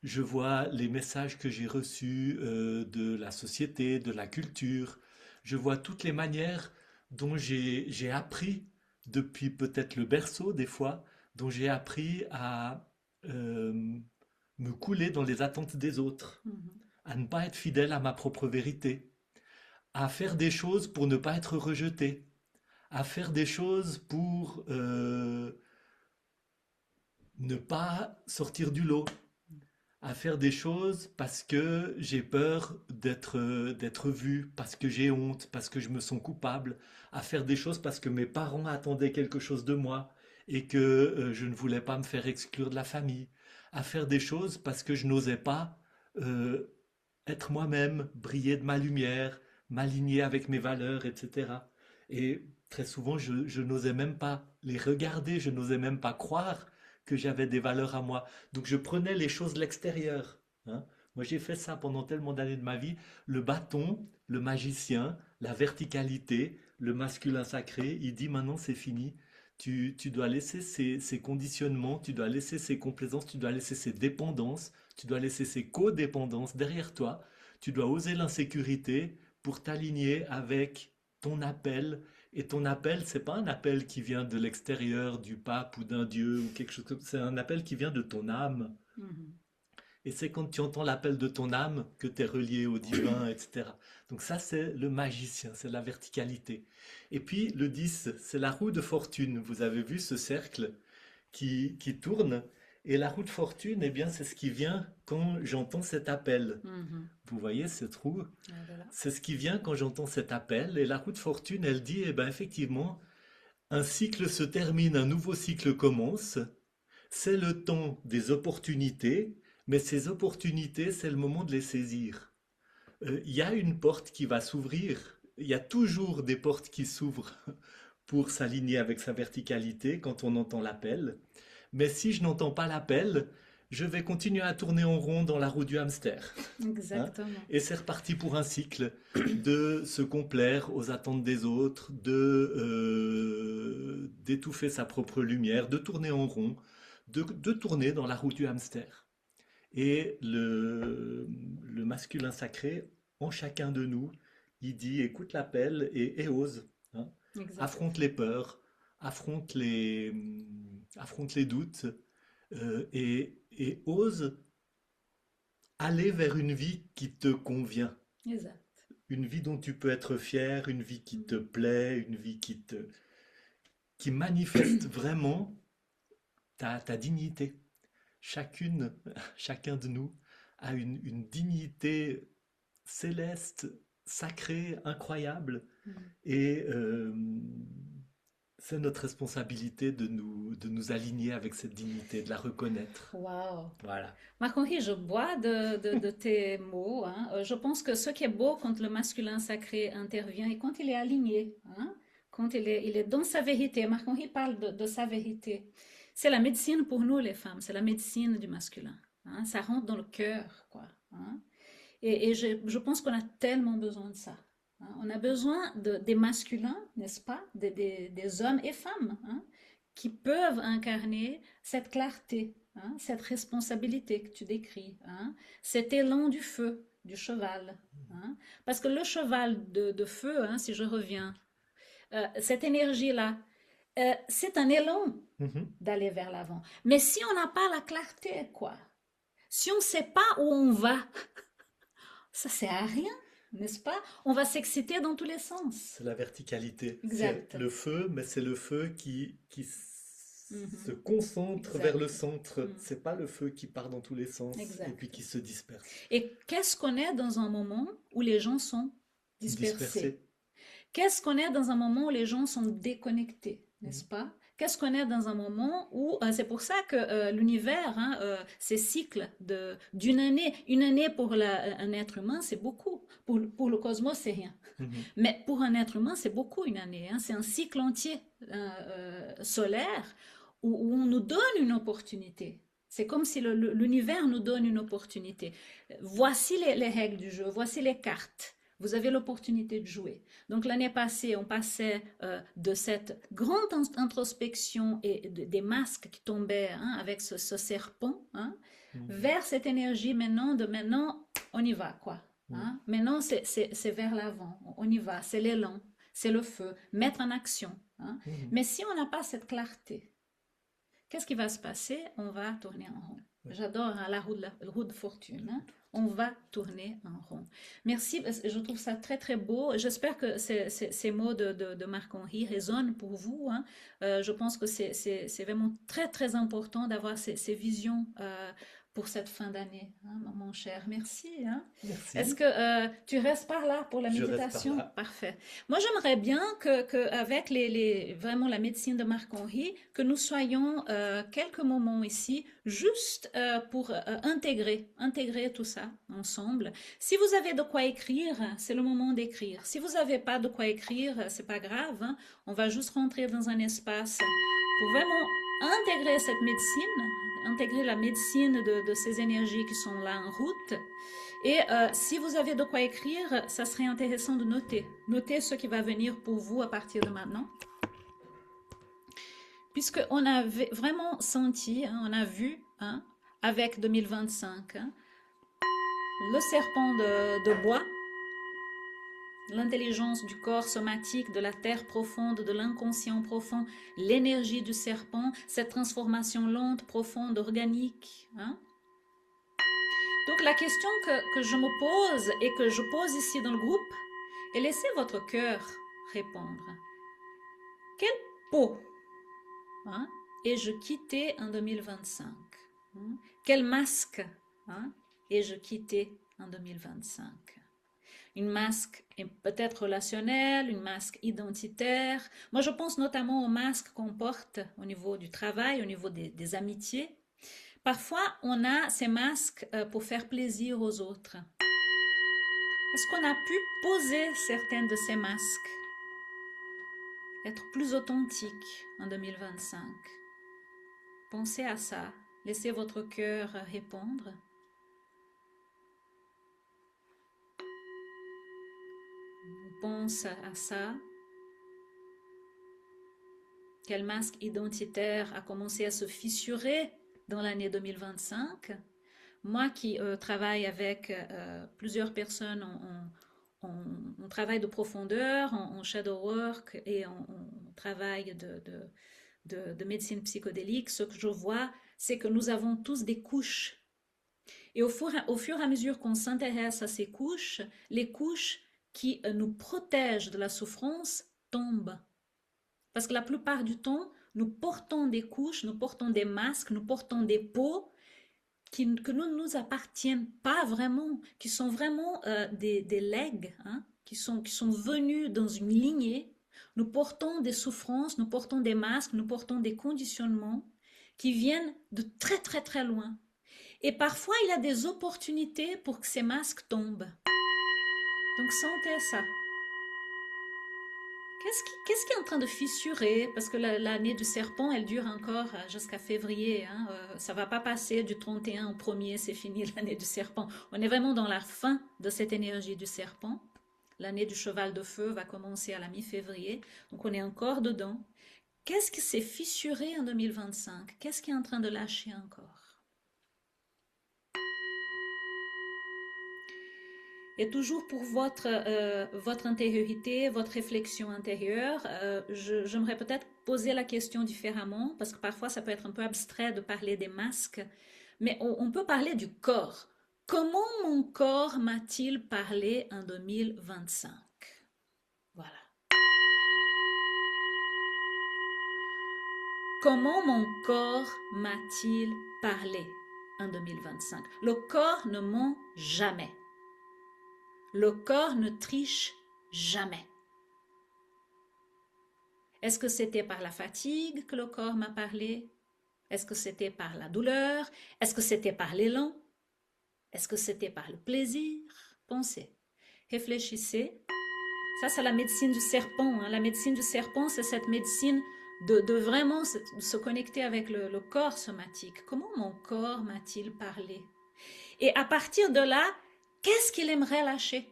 je vois les messages que j'ai reçus de la société, de la culture. Je vois toutes les manières dont j'ai appris depuis peut-être le berceau des fois, dont j'ai appris à euh, me couler dans les attentes des autres, Mhm. à ne pas être fidèle à ma propre vérité, à faire des choses pour ne pas être rejeté, à faire des choses pour ne pas sortir du lot, à faire des choses parce que j'ai peur d'être vu, parce que j'ai honte, parce que je me sens coupable, à faire des choses parce que mes parents attendaient quelque chose de moi et que je ne voulais pas me faire exclure de la famille, à faire des choses parce que je n'osais pas euh, être moi-même, briller de ma lumière, m'aligner avec mes valeurs, etc. Et très souvent, je n'osais même pas les regarder, je n'osais même pas croire que j'avais des valeurs à moi. Donc je prenais les choses de l'extérieur, hein. Moi, j'ai fait ça pendant tellement d'années de ma vie. Le bâton, le magicien, la verticalité, le masculin sacré, il dit maintenant c'est fini. Tu dois laisser ces conditionnements, tu dois laisser ces complaisances, tu dois laisser ces dépendances, tu dois laisser ces codépendances derrière toi. Tu dois oser l'insécurité pour t'aligner avec ton appel. Et ton appel, c'est pas un appel qui vient de l'extérieur, du pape ou d'un dieu ou quelque chose comme ça. C'est un appel qui vient de ton âme. Mhm. Et c'est quand tu entends l'appel de ton âme que tu es relié au divin, etc. Donc ça, c'est le magicien, c'est la verticalité. Et puis le 10, c'est la roue de fortune. Vous avez vu ce cercle qui tourne. Et la roue de fortune, eh bien, c'est ce qui vient quand j'entends cet appel. Mhm. Vous voyez cette roue? Elle est là. C'est ce qui vient quand j'entends cet appel. Et la roue de fortune, elle dit, eh ben, effectivement, un cycle se termine, un nouveau cycle commence. C'est le temps des opportunités, mais ces opportunités, c'est le moment de les saisir. Il y a une porte qui va s'ouvrir. Il y a toujours des portes qui s'ouvrent pour s'aligner avec sa verticalité quand on entend l'appel. Mais si je n'entends pas l'appel, je vais continuer à tourner en rond dans la roue du hamster, hein. Exactement. Et c'est reparti pour un cycle de se complaire aux attentes des autres, d'étouffer sa propre lumière, de tourner en rond, de tourner dans la roue du hamster. Et le masculin sacré, en chacun de nous, il dit écoute l'appel et ose, hein. Exact. Affronte les peurs, affronte affronte les doutes, et ose aller vers une vie qui te convient, Exact. une vie dont tu peux être fier, une vie qui te plaît, une vie qui manifeste vraiment ta dignité. Chacune, chacun de nous a une dignité céleste, sacrée, incroyable, Mhm. et c'est notre responsabilité de nous aligner avec cette dignité, de la reconnaître. Wow. Voilà. Marc-Henri, je bois de tes mots, hein. Je pense que ce qui est beau quand le masculin sacré intervient et quand il est aligné, hein, quand il est dans sa vérité. Marc-Henri parle de sa vérité. C'est la médecine pour nous, les femmes. C'est la médecine du masculin, hein. Ça rentre dans le cœur, quoi, hein. Et je pense qu'on a tellement besoin de ça, hein. On a besoin des masculins, n'est-ce pas? Des hommes et femmes, hein, qui peuvent incarner cette clarté, hein, cette responsabilité que tu décris, hein, cet élan du feu, du cheval, hein. Parce que le cheval de feu, hein, si je reviens, cette énergie-là, c'est un élan Mhm. d'aller vers l'avant. Mais si on n'a pas la clarté, quoi, si on ne sait pas où on va, ça sert à rien. n'est-ce pas? On va s'exciter dans tous les sens. C'est la verticalité. C'est Exact. le feu, mais c'est le feu qui se Mhm. concentre vers le Exact. centre. Mm. C'est pas le feu qui part dans tous les sens et puis Exact. qui se disperse. Et qu'est-ce qu'on est dans un moment où les gens sont dispersés? Dispersé. Qu'est-ce qu'on est dans un moment où les gens sont déconnectés, n'est-ce Mhm. pas? Qu'est-ce qu'on est dans un moment où c'est pour ça que l'univers, hein, ces cycles d'une année, une année pour un être humain, c'est beaucoup. Pour le cosmos, c'est rien. Mhm. Mais pour un être humain, c'est beaucoup une année, hein. C'est un cycle entier solaire où on nous donne une opportunité. C'est comme si l'univers nous donne une opportunité. Voici les règles du jeu, voici les cartes. Vous avez l'opportunité de jouer. Donc l'année passée, on passait de cette grande introspection et des masques qui tombaient, hein, avec ce serpent, hein, Mhm. vers cette énergie maintenant, on y va, quoi. Mhm. Hein. Maintenant, c'est vers l'avant, on y va, c'est l'élan, c'est le feu, mettre en action. Hein. Mhm. Mais si on n'a pas cette clarté, qu'est-ce qui va se passer? On va tourner en rond. Ouais. J'adore, hein, la roue de fortune. Hein. On va tourner en rond. Merci, je trouve ça très très beau. J'espère que ces mots de Marc-Henri résonnent pour vous. Hein. Je pense que c'est vraiment très très important d'avoir ces visions pour cette fin d'année, hein, mon cher. Merci. Hein. Est-ce Merci. que tu restes par là pour la Je reste par méditation? là. Parfait. Moi, j'aimerais bien avec vraiment la médecine de Marc-Henri, que nous soyons quelques moments ici, juste pour intégrer tout ça ensemble. Si vous avez de quoi écrire, c'est le moment d'écrire. Si vous n'avez pas de quoi écrire, c'est pas grave. Hein. On va juste rentrer dans un espace pour vraiment intégrer cette médecine, intégrer la médecine de ces énergies qui sont là en route. Et si vous avez de quoi écrire, ça serait intéressant de noter. Noter ce qui va venir pour vous à partir de maintenant. Puisqu'on a vraiment senti, hein, on a vu, hein, avec 2025, hein, le serpent de bois, l'intelligence du corps somatique, de la terre profonde, de l'inconscient profond, l'énergie du serpent, cette transformation lente, profonde, organique. Hein. Donc la question que je me pose et que je pose ici dans le groupe, et laissez votre cœur répondre. Quelle peau, hein, ai-je quitté en 2025? Hein? Quel masque, hein, ai-je quitté en 2025? Une masque peut-être relationnelle, une masque identitaire. Moi, je pense notamment aux masques qu'on porte au niveau du travail, au niveau des amitiés. Parfois, on a ces masques pour faire plaisir aux autres. Est-ce qu'on a pu poser certains de ces masques? Être plus authentique en 2025. Pensez à ça. Laissez votre cœur répondre. Pense à ça. Quel masque identitaire a commencé à se fissurer dans l'année 2025? Moi qui travaille avec plusieurs personnes on travaille de profondeur, en shadow work et on travaille de médecine psychodélique, ce que je vois, c'est que nous avons tous des couches. Et au fur et à mesure qu'on s'intéresse à ces couches, les couches qui nous protègent de la souffrance tombent. Parce que la plupart du temps, nous portons des couches, nous portons des masques, nous portons des peaux que ne nous appartiennent pas vraiment, qui sont vraiment des legs, hein, qui sont venus dans une lignée. Nous portons des souffrances, nous portons des masques, nous portons des conditionnements qui viennent de très très très loin. Et parfois, il y a des opportunités pour que ces masques tombent. Donc sentez ça. Qu'est-ce qui est en train de fissurer? Parce que l'année du serpent, elle dure encore jusqu'à février. Hein. Ça ne va pas passer du 31 au 1er, c'est fini l'année du serpent. On est vraiment dans la fin de cette énergie du serpent. L'année du cheval de feu va commencer à la mi-février. Donc on est encore dedans. Qu'est-ce qui s'est fissuré en 2025? Qu'est-ce qui est en train de lâcher encore? Et toujours pour votre intériorité, votre réflexion intérieure, j'aimerais peut-être poser la question différemment, parce que parfois ça peut être un peu abstrait de parler des masques, mais on peut parler du corps. Comment mon corps m'a-t-il parlé en 2025? Voilà. Comment mon corps m'a-t-il parlé en 2025? Le corps ne ment jamais. Le corps ne triche jamais. Est-ce que c'était par la fatigue que le corps m'a parlé? Est-ce que c'était par la douleur? Est-ce que c'était par l'élan? Est-ce que c'était par le plaisir? Pensez, réfléchissez. Ça, c'est la médecine du serpent. Hein. La médecine du serpent, c'est cette médecine de vraiment se connecter avec le corps somatique. Comment mon corps m'a-t-il parlé? Et à partir de là, qu'est-ce qu'il aimerait lâcher?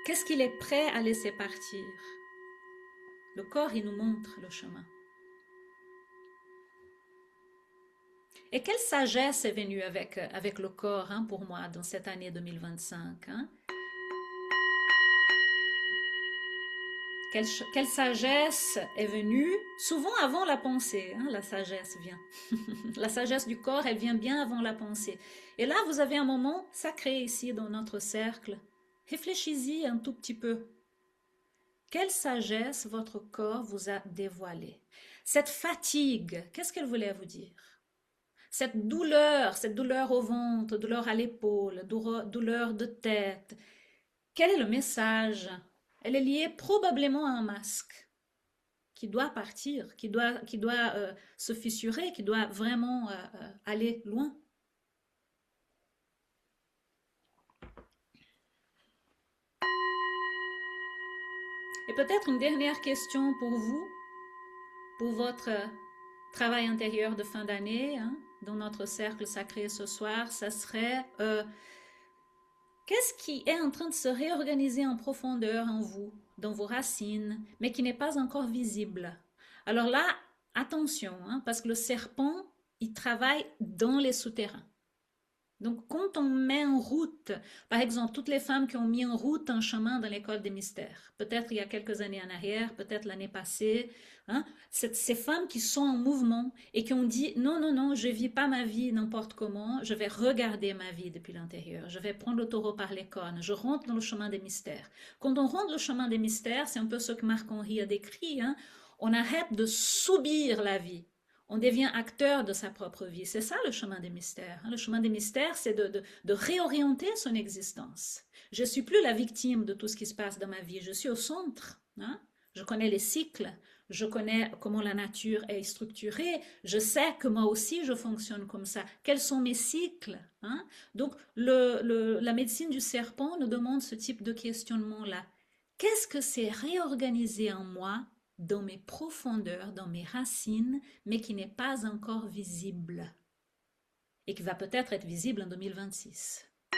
Qu'est-ce qu'il est prêt à laisser partir? Le corps, il nous montre le chemin. Et quelle sagesse est venue avec le corps hein, pour moi dans cette année 2025 hein? Quelle sagesse est venue souvent avant la pensée, hein, la sagesse vient. La sagesse du corps, elle vient bien avant la pensée. Et là, vous avez un moment sacré ici dans notre cercle. Réfléchissez un tout petit peu. Quelle sagesse votre corps vous a dévoilée? Cette fatigue, qu'est-ce qu'elle voulait vous dire? Cette douleur au ventre, douleur à l'épaule, douleur de tête, quel est le message? Elle est liée probablement à un masque qui doit partir, qui doit se fissurer, qui doit vraiment aller loin. Et peut-être une dernière question pour vous, pour votre travail intérieur de fin d'année, hein, dans notre cercle sacré ce soir, ça serait qu'est-ce qui est en train de se réorganiser en profondeur en vous, dans vos racines, mais qui n'est pas encore visible? Alors là, attention, hein, parce que le serpent, il travaille dans les souterrains. Donc, quand on met en route, par exemple, toutes les femmes qui ont mis en route un chemin dans l'école des mystères, peut-être il y a quelques années en arrière, peut-être l'année passée, hein, ces femmes qui sont en mouvement et qui ont dit non, non, non, je ne vis pas ma vie n'importe comment, je vais regarder ma vie depuis l'intérieur, je vais prendre le taureau par les cornes, je rentre dans le chemin des mystères. Quand on rentre dans le chemin des mystères, c'est un peu ce que Marc-Henri a décrit, hein, on arrête de subir la vie. On devient acteur de sa propre vie. C'est ça le chemin des mystères. Le chemin des mystères, c'est de réorienter son existence. Je ne suis plus la victime de tout ce qui se passe dans ma vie. Je suis au centre. Hein? Je connais les cycles. Je connais comment la nature est structurée. Je sais que moi aussi, je fonctionne comme ça. Quels sont mes cycles hein? Donc, la médecine du serpent nous demande ce type de questionnement-là. Qu'est-ce que c'est réorganiser en moi dans mes profondeurs, dans mes racines, mais qui n'est pas encore visible et qui va peut-être être visible en 2026. À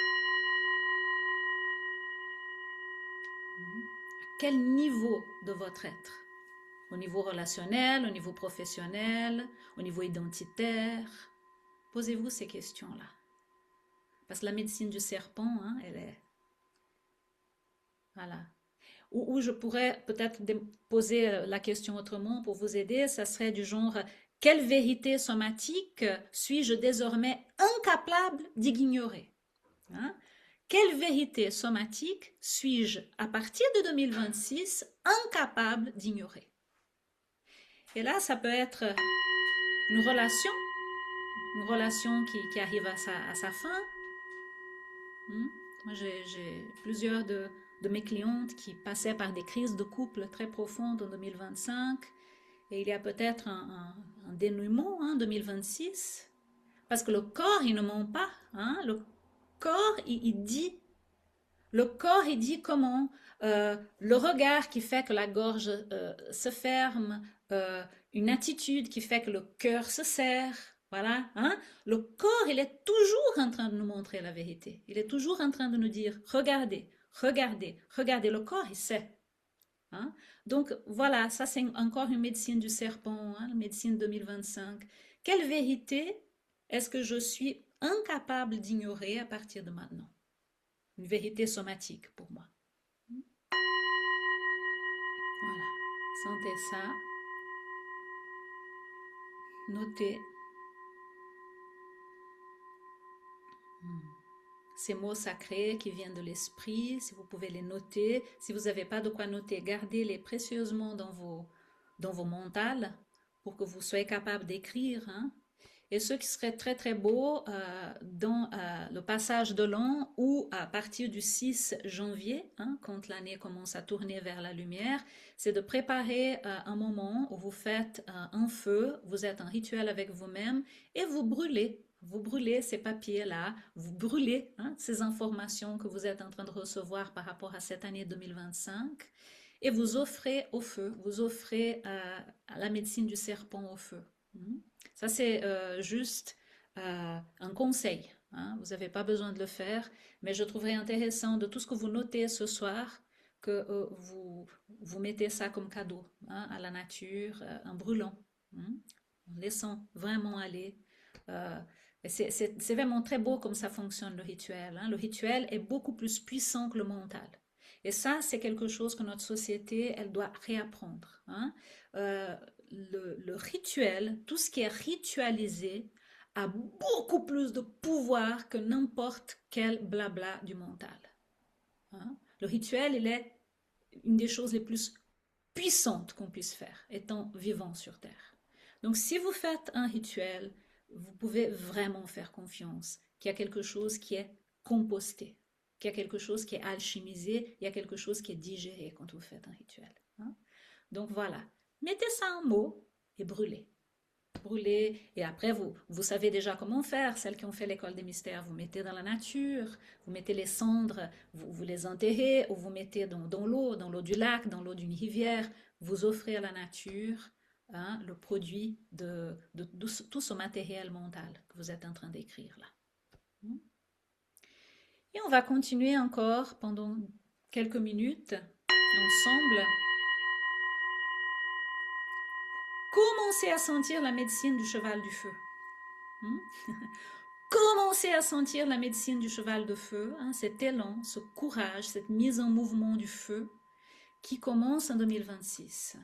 quel niveau de votre être? Au niveau relationnel, au niveau professionnel, au niveau identitaire? Posez-vous ces questions-là. Parce que la médecine du serpent, hein, elle est... Voilà. Ou je pourrais peut-être poser la question autrement pour vous aider, ça serait du genre, quelle vérité somatique suis-je désormais incapable d'ignorer hein? Quelle vérité somatique suis-je à partir de 2026 incapable d'ignorer? Et là, ça peut être une relation qui arrive à sa fin. Moi, j'ai plusieurs de mes clientes qui passaient par des crises de couple très profondes en 2025 et il y a peut-être un dénouement en 2026 parce que le corps, il ne ment pas. Hein? Le corps, il dit. Le corps, il dit comment le regard qui fait que la gorge se ferme, une attitude qui fait que le cœur se serre. Voilà, hein? Le corps, il est toujours en train de nous montrer la vérité. Il est toujours en train de nous dire, regardez, regardez, regardez. Le corps, il sait. Hein? Donc voilà, ça c'est encore une médecine du serpent, hein, la médecine 2025. Quelle vérité est-ce que je suis incapable d'ignorer à partir de maintenant? Une vérité somatique pour moi. Voilà, sentez ça, notez. Ces mots sacrés qui viennent de l'esprit, si vous pouvez les noter, si vous n'avez pas de quoi noter, gardez-les précieusement dans vos mentales pour que vous soyez capable d'écrire, hein. Et ce qui serait très très beau dans le passage de l'an ou à partir du 6 janvier, hein, quand l'année commence à tourner vers la lumière, c'est de préparer un moment où vous faites un feu, vous êtes en rituel avec vous-même et vous brûlez. Vous brûlez ces papiers-là, vous brûlez, hein, ces informations que vous êtes en train de recevoir par rapport à cette année 2025 et vous offrez au feu, vous offrez à la médecine du serpent au feu. Hmm. Ça, c'est juste un conseil, hein. Vous n'avez pas besoin de le faire, mais je trouverais intéressant de tout ce que vous notez ce soir, que vous mettez ça comme cadeau, hein, à la nature, en brûlant, hein, en laissant vraiment aller. Euh, c'est vraiment très beau comme ça fonctionne le rituel, hein. Le rituel est beaucoup plus puissant que le mental. Et ça, c'est quelque chose que notre société, elle doit réapprendre, hein. Euh, le rituel, tout ce qui est ritualisé, a beaucoup plus de pouvoir que n'importe quel blabla du mental, hein. Le rituel, il est une des choses les plus puissantes qu'on puisse faire, étant vivant sur Terre. Donc, si vous faites un rituel, vous pouvez vraiment faire confiance qu'il y a quelque chose qui est composté, qu'il y a quelque chose qui est alchimisé, il y a quelque chose qui est digéré quand vous faites un rituel, hein. Donc voilà, mettez ça en mots et brûlez. Brûlez, et après vous savez déjà comment faire. Celles qui ont fait l'école des mystères, vous mettez dans la nature, vous mettez les cendres, vous les enterrez, ou vous mettez dans l'eau du lac, dans l'eau d'une rivière, vous offrez à la nature, hein, le produit de tout ce matériel mental que vous êtes en train d'écrire là. Et on va continuer encore pendant quelques minutes ensemble. Commencez à sentir la médecine du cheval du feu. Commencez à sentir la médecine du cheval de feu, hein, cet élan, ce courage, cette mise en mouvement du feu qui commence en 2026.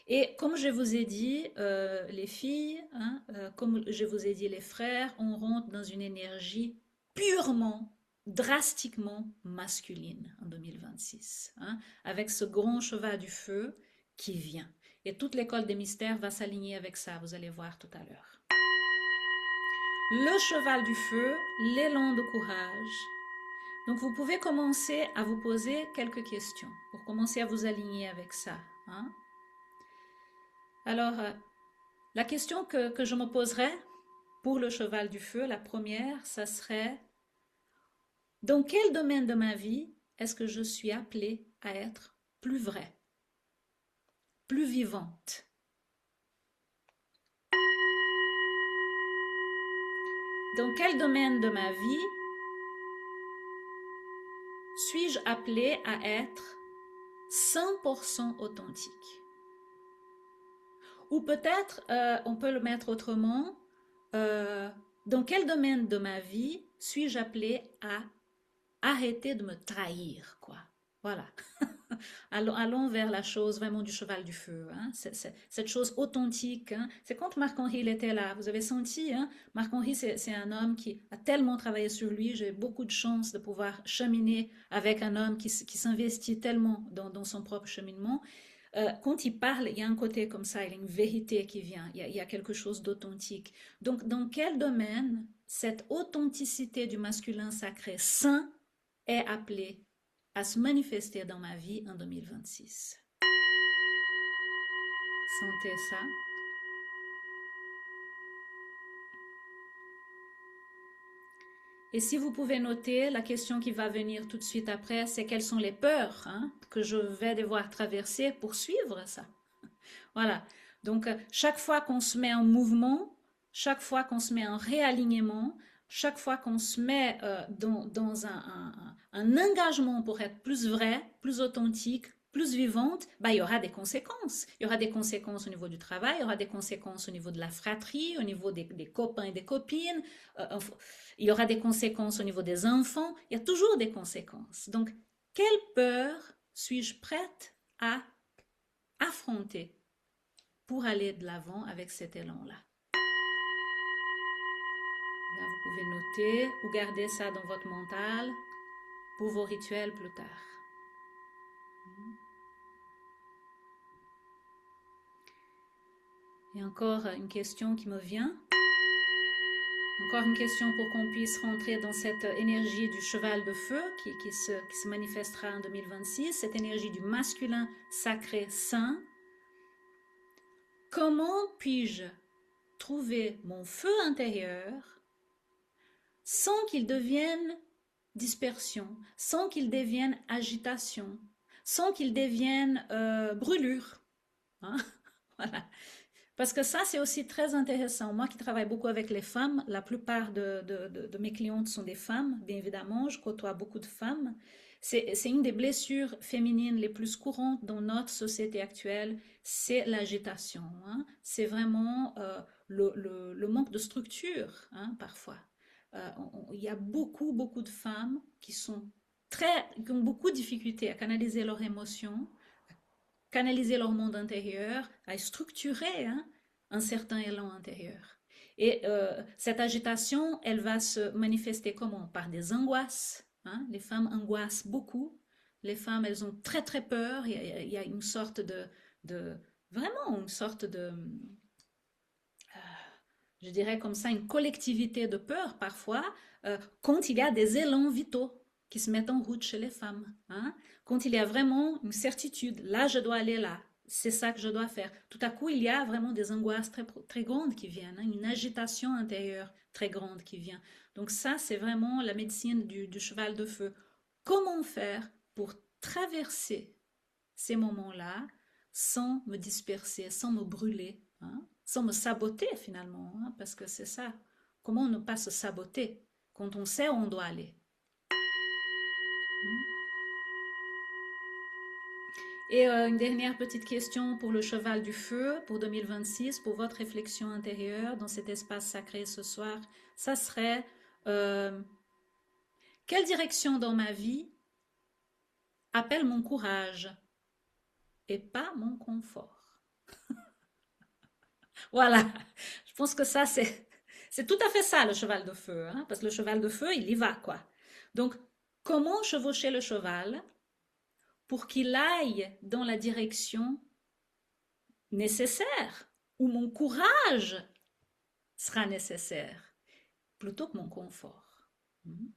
Et comme je vous ai dit, les filles, hein, comme je vous ai dit, les frères, on rentre dans une énergie purement, drastiquement masculine en 2026, hein, avec ce grand cheval du feu qui vient. Et toute l'école des mystères va s'aligner avec ça, vous allez voir tout à l'heure. Le cheval du feu, l'élan de courage. Donc vous pouvez commencer à vous poser quelques questions pour commencer à vous aligner avec ça, hein. Alors, la question que je me poserais pour le cheval du feu, la première, ça serait: dans quel domaine de ma vie est-ce que je suis appelée à être plus vraie, plus vivante? Dans quel domaine de ma vie suis-je appelée à être 100% authentique? Ou peut-être, on peut le mettre autrement, dans quel domaine de ma vie suis-je appelée à arrêter de me trahir, quoi. Voilà. Allons vers la chose vraiment du cheval du feu, hein. Cette chose authentique, hein. C'est quand Marc-Henri il était là, vous avez senti, hein. Marc-Henri, c'est un homme qui a tellement travaillé sur lui. J'ai beaucoup de chance de pouvoir cheminer avec un homme qui s'investit tellement dans son propre cheminement. Quand il parle, il y a un côté comme ça, il y a une vérité qui vient, il y a quelque chose d'authentique. Donc, dans quel domaine cette authenticité du masculin sacré saint est appelée à se manifester dans ma vie en 2026? Sentez ça. Et si vous pouvez noter, la question qui va venir tout de suite après, c'est quelles sont les peurs, hein, que je vais devoir traverser pour suivre ça. Voilà. Donc, chaque fois qu'on se met en mouvement, chaque fois qu'on se met en réalignement, chaque fois qu'on se met dans un engagement pour être plus vrai, plus authentique, plus vivante, bah, il y aura des conséquences. Il y aura des conséquences au niveau du travail, il y aura des conséquences au niveau de la fratrie, au niveau des copains et des copines, il y aura des conséquences au niveau des enfants, il y a toujours des conséquences. Donc, quelle peur suis-je prête à affronter pour aller de l'avant avec cet élan-là? Là, vous pouvez noter ou garder ça dans votre mental pour vos rituels plus tard. Et encore une question qui me vient. Encore une question pour qu'on puisse rentrer dans cette énergie du cheval de feu qui se manifestera en 2026, cette énergie du masculin sacré saint. Comment puis-je trouver mon feu intérieur sans qu'il devienne dispersion, sans qu'il devienne agitation, sans qu'il devienne brûlure, hein? Voilà. Parce que ça, c'est aussi très intéressant. Moi qui travaille beaucoup avec les femmes, la plupart de mes clientes sont des femmes, bien évidemment, je côtoie beaucoup de femmes. C'est une des blessures féminines les plus courantes dans notre société actuelle, c'est l'agitation, hein. C'est vraiment le manque de structure, hein, parfois. Il y a beaucoup de femmes qui qui ont beaucoup de difficultés à canaliser leurs émotions, canaliser leur monde intérieur, à structurer, hein, un certain élan intérieur. Et cette agitation, elle va se manifester comment? Par des angoisses, hein? Les femmes angoissent beaucoup. Les femmes, elles ont très peur. Il y a une sorte vraiment une sorte je dirais comme ça, une collectivité de peur parfois, quand il y a des élans vitaux qui se mettent en route chez les femmes, hein? Quand il y a vraiment une certitude, là je dois aller là, c'est ça que je dois faire. Tout à coup, il y a vraiment des angoisses très grandes qui viennent, hein? Une agitation intérieure très grande qui vient. Donc ça, c'est vraiment la médecine du cheval de feu. Comment faire pour traverser ces moments-là sans me disperser, sans me brûler, hein? Sans me saboter finalement, hein, parce que c'est ça. Comment ne pas se saboter quand on sait où on doit aller? Et une dernière petite question pour le cheval du feu pour 2026, pour votre réflexion intérieure dans cet espace sacré ce soir, ça serait euh, quelle direction dans ma vie appelle mon courage et pas mon confort? Voilà, je pense que ça c'est tout à fait ça le cheval de feu, hein, parce que le cheval de feu il y va quoi. Donc comment chevaucher le cheval pour qu'il aille dans la direction nécessaire, où mon courage sera nécessaire, plutôt que mon confort. Voilà.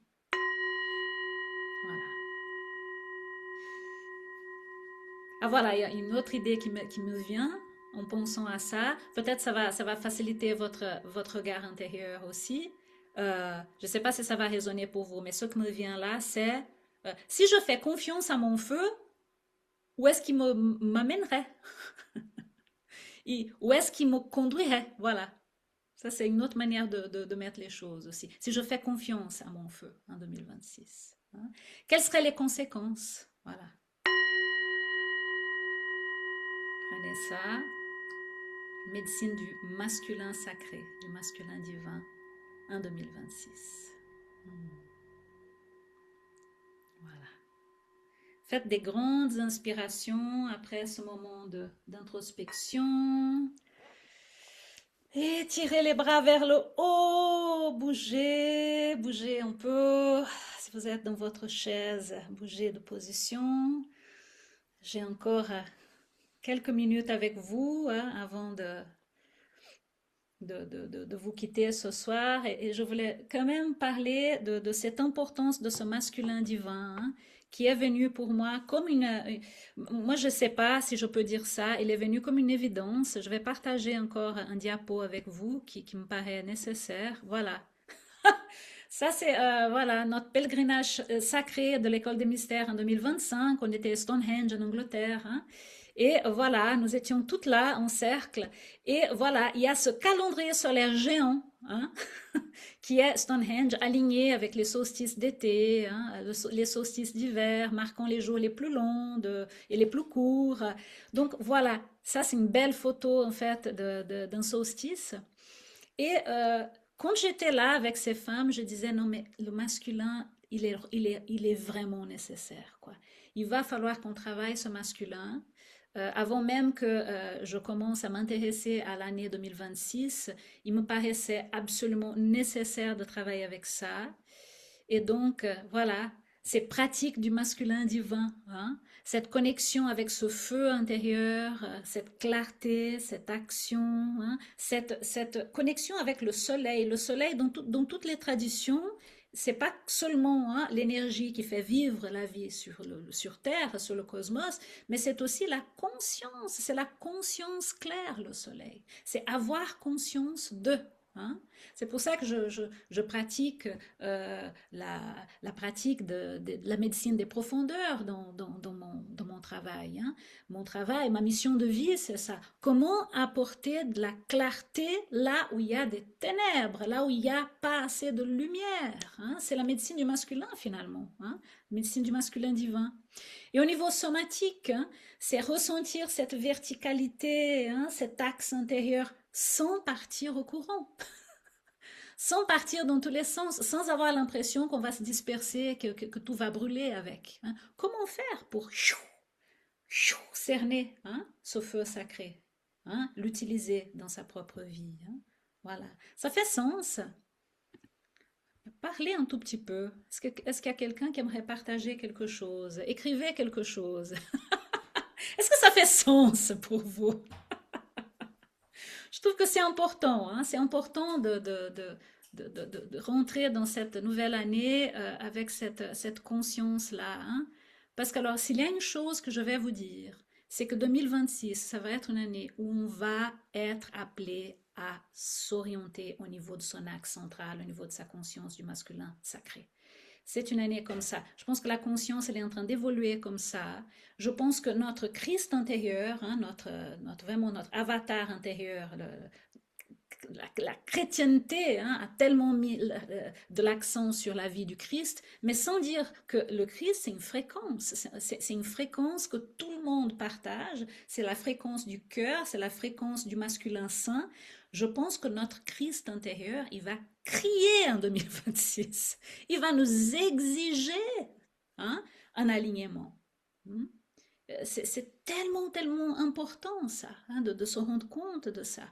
Ah voilà, il y a une autre idée qui me vient en pensant à ça. Peut-être ça va faciliter votre regard intérieur aussi. Je ne sais pas si ça va résonner pour vous, mais ce qui me vient là, c'est si je fais confiance à mon feu, où est-ce qu'il m'amènerait? Où est-ce qu'il me conduirait? Voilà. Ça, c'est une autre manière de mettre les choses aussi. Si je fais confiance à mon feu en 2026, hein, quelles seraient les conséquences? Voilà. Prenez ça. Médecine du masculin sacré, du masculin divin en 2026. Voilà. Faites des grandes inspirations après ce moment d'introspection. Et tirez les bras vers le haut, bougez, bougez un peu. Si vous êtes dans votre chaise, bougez de position. J'ai encore quelques minutes avec vous, hein, avant de vous quitter ce soir. Et je voulais quand même parler de cette importance de ce masculin divin, hein, qui est venu pour moi comme moi, je ne sais pas si je peux dire ça, il est venu comme une évidence. Je vais partager encore un diapo avec vous qui me paraît nécessaire. Voilà. Ça, c'est voilà, notre pèlerinage sacré de l'école des mystères en 2025. On était à Stonehenge en Angleterre, hein. Et voilà, nous étions toutes là en cercle. Et voilà, il y a ce calendrier solaire géant, hein, qui est Stonehenge, aligné avec les solstices d'été, hein, les solstices d'hiver, marquant les jours les plus longs et les plus courts. Donc voilà, ça c'est une belle photo en fait d'un solstice. Et quand j'étais là avec ces femmes, je disais non mais le masculin, il est vraiment nécessaire, quoi. Il va falloir qu'on travaille ce masculin. avant même que je commence à m'intéresser à l'année 2026, il me paraissait absolument nécessaire de travailler avec ça. Et donc, voilà, ces pratiques du masculin divin, hein, cette connexion avec ce feu intérieur, cette clarté, cette action, hein, cette connexion avec le soleil dans toutes les traditions, c'est pas seulement hein, l'énergie qui fait vivre la vie sur Terre, sur le cosmos, mais c'est aussi la conscience, c'est la conscience claire, le soleil. C'est avoir conscience de. Hein. C'est pour ça que je pratique la pratique de la médecine des profondeurs dans mon travail. Hein. Mon travail, ma mission de vie, c'est ça. Comment apporter de la clarté là où il y a des ténèbres, là où il n'y a pas assez de lumière. Hein. C'est la médecine du masculin finalement, hein. Médecine du masculin divin. Et au niveau somatique, hein, c'est ressentir cette verticalité, hein, cet axe intérieur sans partir au courant. Sans partir dans tous les sens, sans avoir l'impression qu'on va se disperser, que tout va brûler avec. Hein. Comment faire pour cerner hein, ce feu sacré, hein, l'utiliser dans sa propre vie. Hein. Voilà, ça fait sens. Parlez un tout petit peu. Est-ce qu'il y a quelqu'un qui aimerait partager quelque chose? Écrivez quelque chose. Est-ce que ça fait sens pour vous? Je trouve que c'est important, hein, c'est important de rentrer dans cette nouvelle année avec cette conscience-là. Hein. Parce que alors, s'il y a une chose que je vais vous dire, c'est que 2026, ça va être une année où on va être appelé à s'orienter au niveau de son axe central, au niveau de sa conscience du masculin sacré. C'est une année comme ça. Je pense que la conscience, elle est en train d'évoluer comme ça. Je pense que notre Christ intérieur, hein, vraiment notre avatar intérieur, la chrétienté hein, a tellement mis de l'accent sur la vie du Christ, mais sans dire que le Christ, c'est une fréquence. C'est une fréquence que tout le monde partage. C'est la fréquence du cœur, c'est la fréquence du masculin saint. Je pense que notre Christ intérieur, il va crier en 2026. Il va nous exiger hein, un alignement. C'est tellement, tellement important ça, hein, de se rendre compte de ça.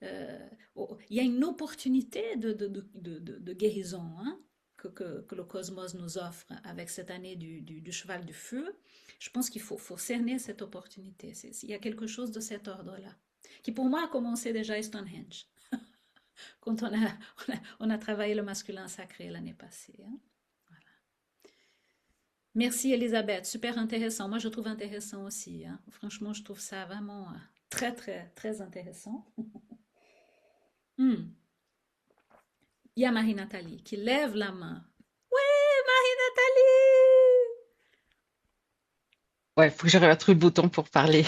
Il y a une opportunité de guérison hein, que le cosmos nous offre avec cette année du cheval du feu. Je pense qu'il faut cerner cette opportunité. Il y a quelque chose de cet ordre-là, qui pour moi a commencé déjà à Stonehenge, quand on a travaillé le masculin sacré l'année passée. Hein. Voilà. Merci Elisabeth, super intéressant. Moi je trouve intéressant aussi. Hein. Franchement, je trouve ça vraiment très, très, très intéressant. Hmm. Il y a Marie-Nathalie qui lève la main. Ouais, Marie-Nathalie! Ouais, faut que j'arrive à trouver le bouton pour parler.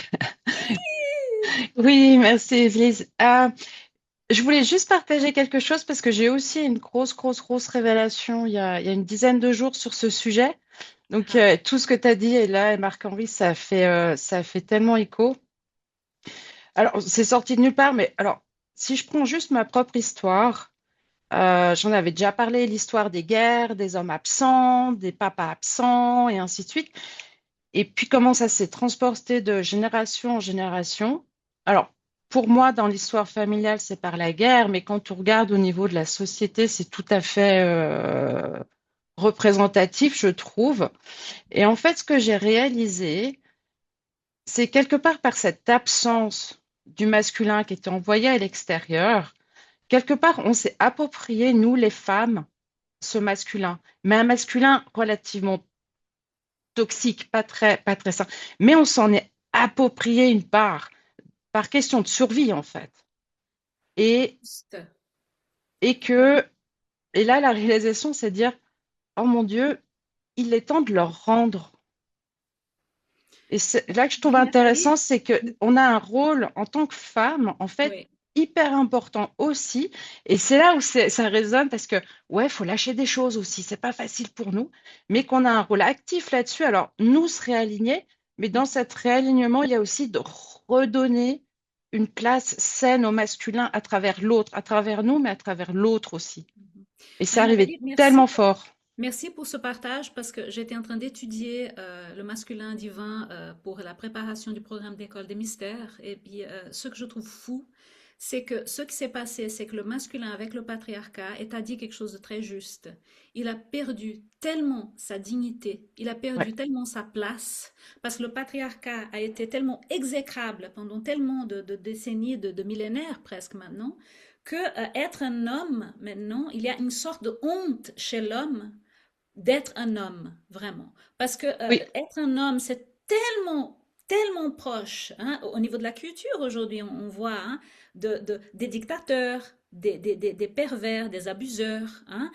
Oui, merci, Lise. Je voulais juste partager quelque chose parce que j'ai aussi une grosse, grosse, grosse révélation il y a une dizaine de jours sur ce sujet. Donc, Ah, tout ce que tu as dit, et là, et Marc-Henri, ça fait tellement écho. Alors, c'est sorti de nulle part, mais alors, si je prends juste ma propre histoire, j'en avais déjà parlé, l'histoire des guerres, des hommes absents, des papas absents, et ainsi de suite. Et puis comment ça s'est transporté de génération en génération. Alors, pour moi, dans l'histoire familiale, c'est par la guerre, mais quand on regarde au niveau de la société, c'est tout à fait représentatif, je trouve. Et en fait, ce que j'ai réalisé, c'est quelque part par cette absence du masculin qui était envoyé à l'extérieur, quelque part, on s'est approprié, nous, les femmes, ce masculin, mais un masculin relativement toxique, pas très sain. Mais on s'en est approprié une part, par question de survie, en fait. Et, juste. et que, et là, la réalisation, c'est de dire, oh mon Dieu, il est temps de leur rendre. Et c'est là que je trouve intéressant, Marie-Nathalie? c'est que on a un rôle en tant que femme, en fait, Oui. hyper important aussi. Et c'est là où ça résonne parce que, ouais, faut lâcher des choses aussi. C'est pas facile pour nous, mais qu'on a un rôle actif là-dessus. Alors, nous se réaligner, mais dans cet réalignement, il y a aussi de redonner une place saine au masculin à travers l'autre, à travers nous, mais à travers l'autre aussi. Et c'est arrivé Marie-Nathalie, merci. tellement fort. Merci pour ce partage parce que j'étais en train d'étudier le masculin divin pour la préparation du programme d'école des mystères. Et puis, ce que je trouve fou, c'est que ce qui s'est passé, c'est que le masculin avec le patriarcat, et t'as dit quelque chose de très juste, il a perdu tellement sa dignité, il a Ouais. perdu tellement sa place, parce que le patriarcat a été tellement exécrable pendant tellement de décennies, de millénaires presque maintenant, que être un homme maintenant, il y a une sorte de honte chez l'homme d'être un homme, vraiment. Parce que Oui. être un homme, c'est tellement proche. Hein. Au niveau de la culture, aujourd'hui, on voit hein, des dictateurs, des pervers, des abuseurs. Hein.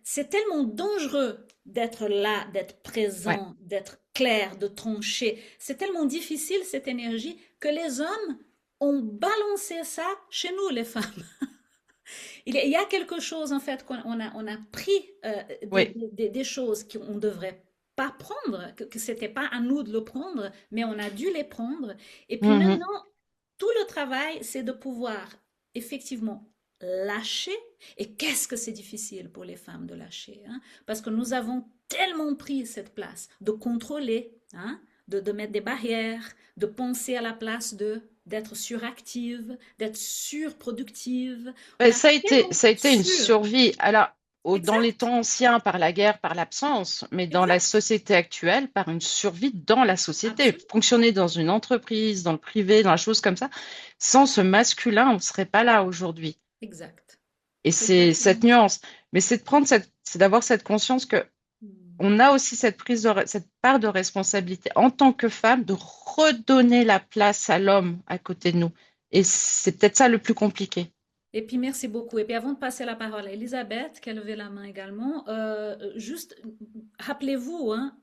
C'est tellement dangereux d'être là, d'être Ouais. présent, d'être clair, de trancher. C'est tellement difficile, cette énergie, que les hommes ont balancé ça chez nous, les femmes. Il y a quelque chose, en fait, on a pris Oui. des choses qu'on ne devrait pas prendre, que ce n'était pas à nous de le prendre, mais on a dû les prendre. Et puis Mhm. maintenant, tout le travail, c'est de pouvoir effectivement lâcher. Et qu'est-ce que c'est difficile pour les femmes de lâcher, hein? Parce que nous avons tellement pris cette place de contrôler, hein, de mettre des barrières, de penser à la place de d'être suractive, d'être surproductive. On Ouais, a tellement ça a été une sur. survie. Alors, dans les Exact, temps anciens, par la guerre, par l'absence, mais dans la exact, société actuelle, par une survie dans la société. absolument, Fonctionner dans une entreprise, dans le privé, dans la chose comme ça, sans ce masculin, on ne serait pas là aujourd'hui. exact. Et C'est c'est cette exactement ça. nuance. Mais c'est de prendre c'est d'avoir cette conscience que Hmm. on a aussi cette cette part de responsabilité en tant que femme de redonner la place à l'homme à côté de nous. Et c'est peut-être ça le plus compliqué. Et puis merci beaucoup. Et puis avant de passer la parole à Elisabeth, qui a levé la main également, juste rappelez-vous, hein,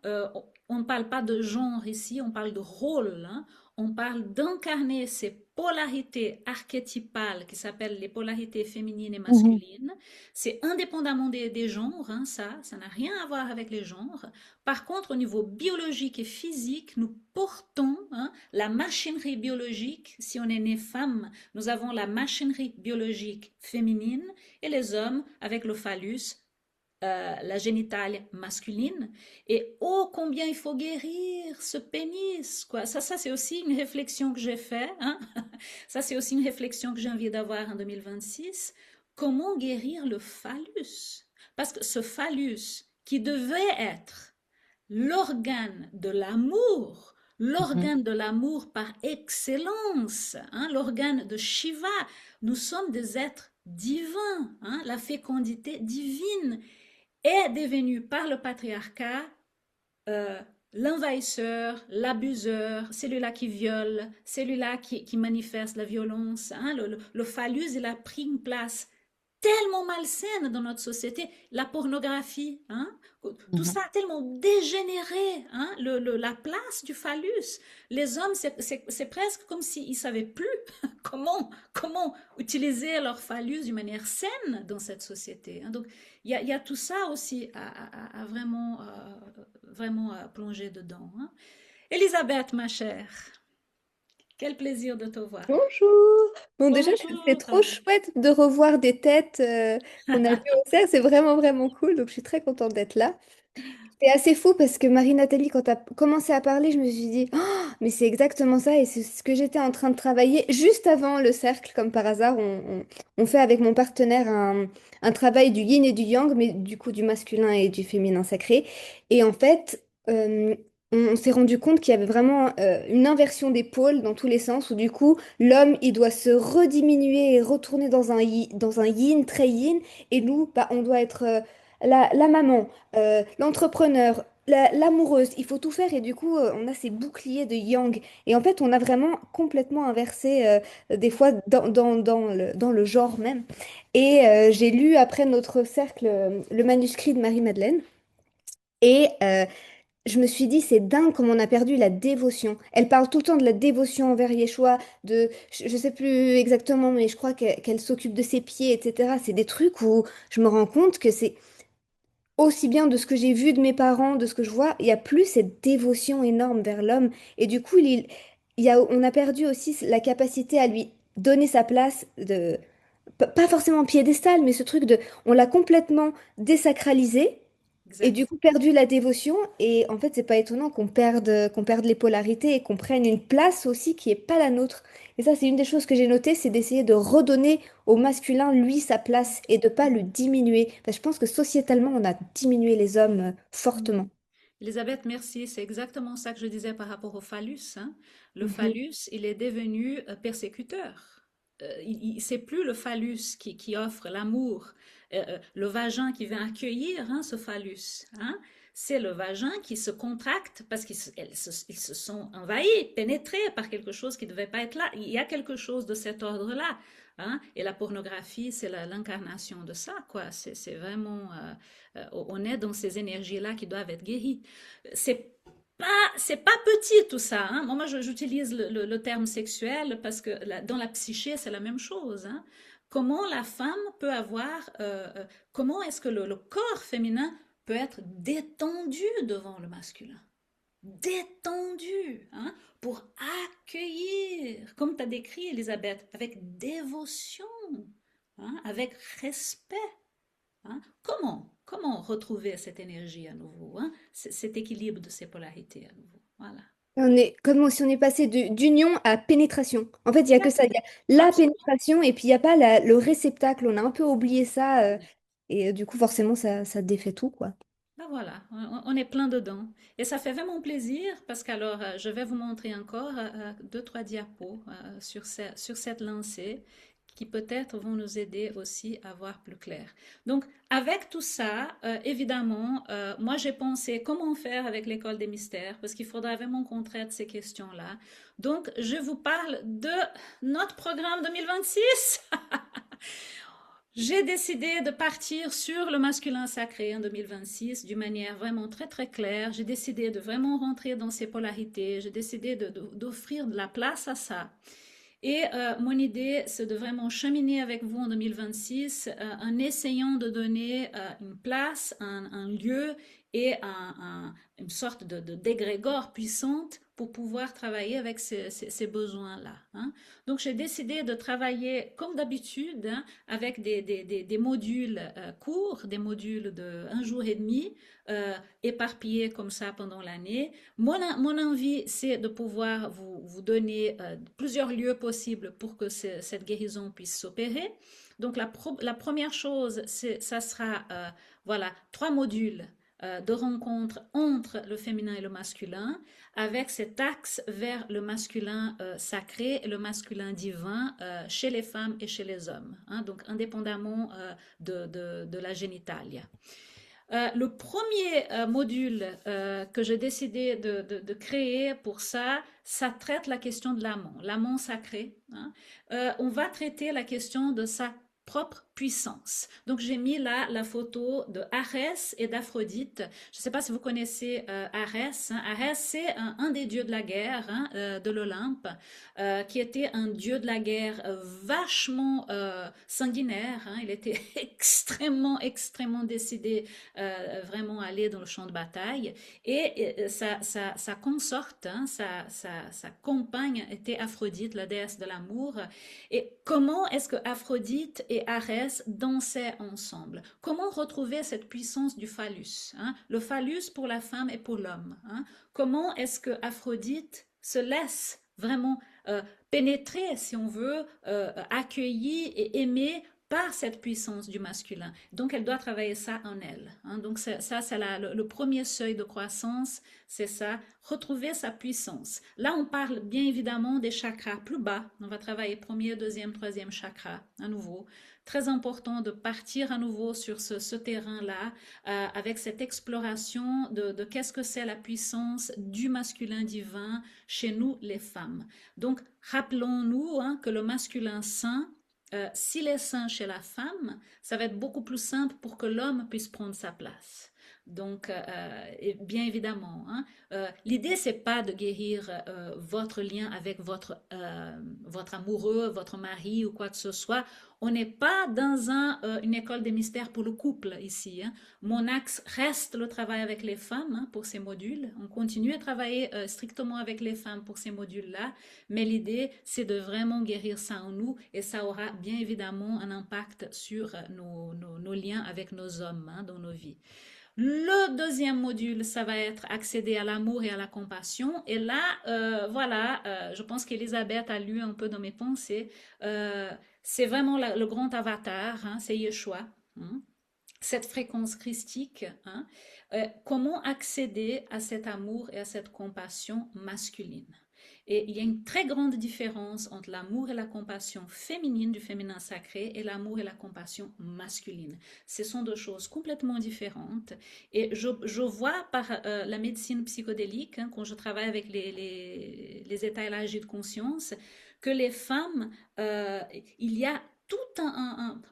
on ne parle pas de genre ici, on parle de rôle. Hein. On parle d'incarner ces polarités archétypales qui s'appellent les polarités féminines et Mhm. masculines. C'est indépendamment des genres, hein, ça n'a rien à voir avec les genres. Par contre, au niveau biologique et physique, nous portons hein, la machinerie biologique. Si on est né femme, nous avons la machinerie biologique féminine et les hommes avec le phallus, la génitale masculine. Et oh, combien il faut guérir ce pénis, quoi. Ça c'est aussi une réflexion que j'ai faite. Hein. Ça, c'est aussi une réflexion que j'ai envie d'avoir en 2026. Comment guérir le phallus? Parce que ce phallus, qui devait être Mhm. l'organe de l'amour par excellence, hein, l'organe de Shiva. Nous sommes des êtres divins, hein, la fécondité divine est devenue par le patriarcat euh, l'envahisseur, l'abuseur, celui-là qui viole, celui-là qui manifeste la violence. Hein, le phallus, il a pris une place tellement malsaine dans notre société, la pornographie, hein, tout Mhm. ça a tellement dégénéré, hein, la place du phallus. Les hommes, c'est presque comme s'ils ne savaient plus comment utiliser leur phallus d'une manière saine dans cette société. Hein. Donc, il y a tout ça aussi à vraiment, vraiment plonger dedans. Hein. Elisabeth, ma chère, quel plaisir de te voir. Bonjour. Bon, déjà, c'est Bonjour. trop chouette de revoir des têtes qu'on a vues au cerf. C'est vraiment, vraiment cool. Donc, je suis très contente d'être là. C'est assez fou parce que Marie-Nathalie, quand tu as commencé à parler, je me suis dit, oh, mais c'est exactement ça. Et c'est ce que j'étais en train de travailler juste avant le cercle, comme par hasard. On fait avec mon partenaire un travail du yin et du yang, mais du coup, du masculin et du féminin sacré. Et en fait, on s'est rendu compte qu'il y avait vraiment une inversion des pôles dans tous les sens, où du coup, l'homme, il doit se rediminuer et retourner dans un yin très yin. Et nous, bah, on doit être la maman, l'entrepreneur, l'amoureuse. Il faut tout faire et du coup, on a ces boucliers de yang. Et en fait, on a vraiment complètement inversé des fois dans le genre même. Et j'ai lu après notre cercle le manuscrit de Marie-Madeleine. Et je me suis dit, c'est dingue comme on a perdu la dévotion. Elle parle tout le temps de la dévotion envers Yeshua, je sais plus exactement, mais je crois qu'elle s'occupe de ses pieds, etc. C'est des trucs où je me rends compte que c'est aussi bien de ce que j'ai vu de mes parents, de ce que je vois, il y a plus cette dévotion énorme vers l'homme. Et du coup, on a perdu aussi la capacité à lui donner sa place pas forcément piédestal, mais ce truc de, on l'a complètement désacralisé Et du exact. coup, perdu la dévotion. Et en fait, c'est pas étonnant qu'on perde les polarités et qu'on prenne une place aussi qui est pas la nôtre. Et ça, c'est une des choses que j'ai notées, c'est d'essayer de redonner au masculin, lui, sa place et de pas le diminuer. Parce que je pense que sociétalement, on a diminué les hommes Mm. fortement. Elisabeth, merci. C'est exactement ça que je disais par rapport au phallus, hein. Le Mhm. phallus, il est devenu persécuteur. C'est plus le phallus qui offre l'amour, le vagin qui vient accueillir, hein, ce phallus, hein. C'est le vagin qui se contracte parce ils se sont envahis, pénétrés par quelque chose qui ne devait pas être là. Il y a quelque chose de cet ordre-là, hein. Et la pornographie, c'est l'incarnation de ça, quoi. C'est vraiment... on est dans ces énergies-là qui doivent être guéries. C'est c'est pas petit tout ça, hein. Moi, j'utilise le terme sexuel parce que dans la psyché, c'est la même chose, hein. Comment la femme peut avoir, comment est-ce que le corps féminin peut être détendu devant le masculin? Détendu, hein, pour accueillir, comme tu as décrit, Elisabeth, avec dévotion, hein, avec respect. Hein. Comment retrouver cette énergie à nouveau, hein, cet équilibre de ces polarités à nouveau. Voilà. On est comme si on est passé d'union à pénétration. En fait, il y a que ça. Il y a la Absolument. pénétration et puis il n'y a pas le réceptacle. On a un peu oublié ça. Et du coup, forcément, ça défait tout, quoi. Ben voilà, on est plein dedans. Et ça fait vraiment plaisir parce qu'alors, je vais vous montrer encore deux, trois diapos sur cette lancée qui peut-être vont nous aider aussi à voir plus clair. Donc, avec tout ça, évidemment, moi j'ai pensé comment faire avec l'école des mystères parce qu'il faudra vraiment qu'on traite ces questions-là. Donc, je vous parle de notre programme 2026. J'ai décidé de partir sur le masculin sacré en 2026 d'une manière vraiment très très claire. J'ai décidé de vraiment rentrer dans ces polarités. J'ai décidé d'offrir de la place à ça. Et mon idée, c'est de vraiment cheminer avec vous en 2026 en essayant de donner une place, un lieu et une sorte d'égrégore puissante pour pouvoir travailler avec ces besoins-là, hein. Donc, j'ai décidé de travailler comme d'habitude, hein, avec des modules courts, des modules de un jour et demi, éparpillés comme ça pendant l'année. Mon envie, c'est de pouvoir vous donner plusieurs lieux possibles pour que cette guérison puisse s'opérer. Donc, la première chose, ça sera voilà, 3 modules de rencontre entre le féminin et le masculin, avec cet axe vers le masculin sacré et le masculin divin chez les femmes et chez les hommes, hein, donc indépendamment de la génitalia. Le premier module que j'ai décidé de créer pour ça, ça traite la question de l'amont sacré, hein. On va traiter la question de sa propre puissance. Donc j'ai mis là la photo de Arès et d'Aphrodite. Je ne sais pas si vous connaissez Arès, hein. Arès, c'est un des dieux de la guerre, hein, de l'Olympe, qui était un dieu de la guerre vachement sanguinaire, hein. Il était extrêmement décidé vraiment à aller dans le champ de bataille. Et sa consorte, hein, sa compagne était Aphrodite, la déesse de l'amour. Et comment est-ce que Aphrodite et Arès dansaient ensemble? Comment retrouver cette puissance du phallus, hein? Le phallus pour la femme et pour l'homme, hein? Comment est-ce que Aphrodite se laisse vraiment pénétrer, si on veut, accueillir et aimer par cette puissance du masculin. Donc, elle doit travailler ça en elle, hein. Donc, ça, c'est le premier seuil de croissance, c'est ça, retrouver sa puissance. Là, on parle bien évidemment des chakras plus bas. On va travailler premier, deuxième, troisième chakra à nouveau. Très important de partir à nouveau sur ce terrain-là avec cette exploration de qu'est-ce que c'est la puissance du masculin divin chez nous, les femmes. Donc, rappelons-nous, hein, que le masculin saint, s'il est saint chez la femme, ça va être beaucoup plus simple pour que l'homme puisse prendre sa place. Donc, et bien évidemment, hein, l'idée, c'est pas de guérir votre lien avec votre amoureux, votre mari ou quoi que ce soit. On n'est pas dans une école des mystères pour le couple ici, hein. Mon axe reste le travail avec les femmes, hein, pour ces modules. On continue à travailler strictement avec les femmes pour ces modules-là, mais l'idée, c'est de vraiment guérir ça en nous et ça aura bien évidemment un impact sur nos liens avec nos hommes, hein, dans nos vies. Le deuxième module, ça va être accéder à l'amour et à la compassion. Et là, voilà, je pense qu'Elisabeth a lu un peu dans mes pensées. Euh, c'est vraiment le grand avatar, hein, c'est Yeshua. Hein, cette fréquence christique, hein, comment accéder à cet amour et à cette compassion masculine. Et il y a une très grande différence entre l'amour et la compassion féminine du féminin sacré et l'amour et la compassion masculine. Ce sont deux choses complètement différentes. Et je vois par la médecine psychodélique, hein, quand je travaille avec les états élargis de conscience, que les femmes, il y a tout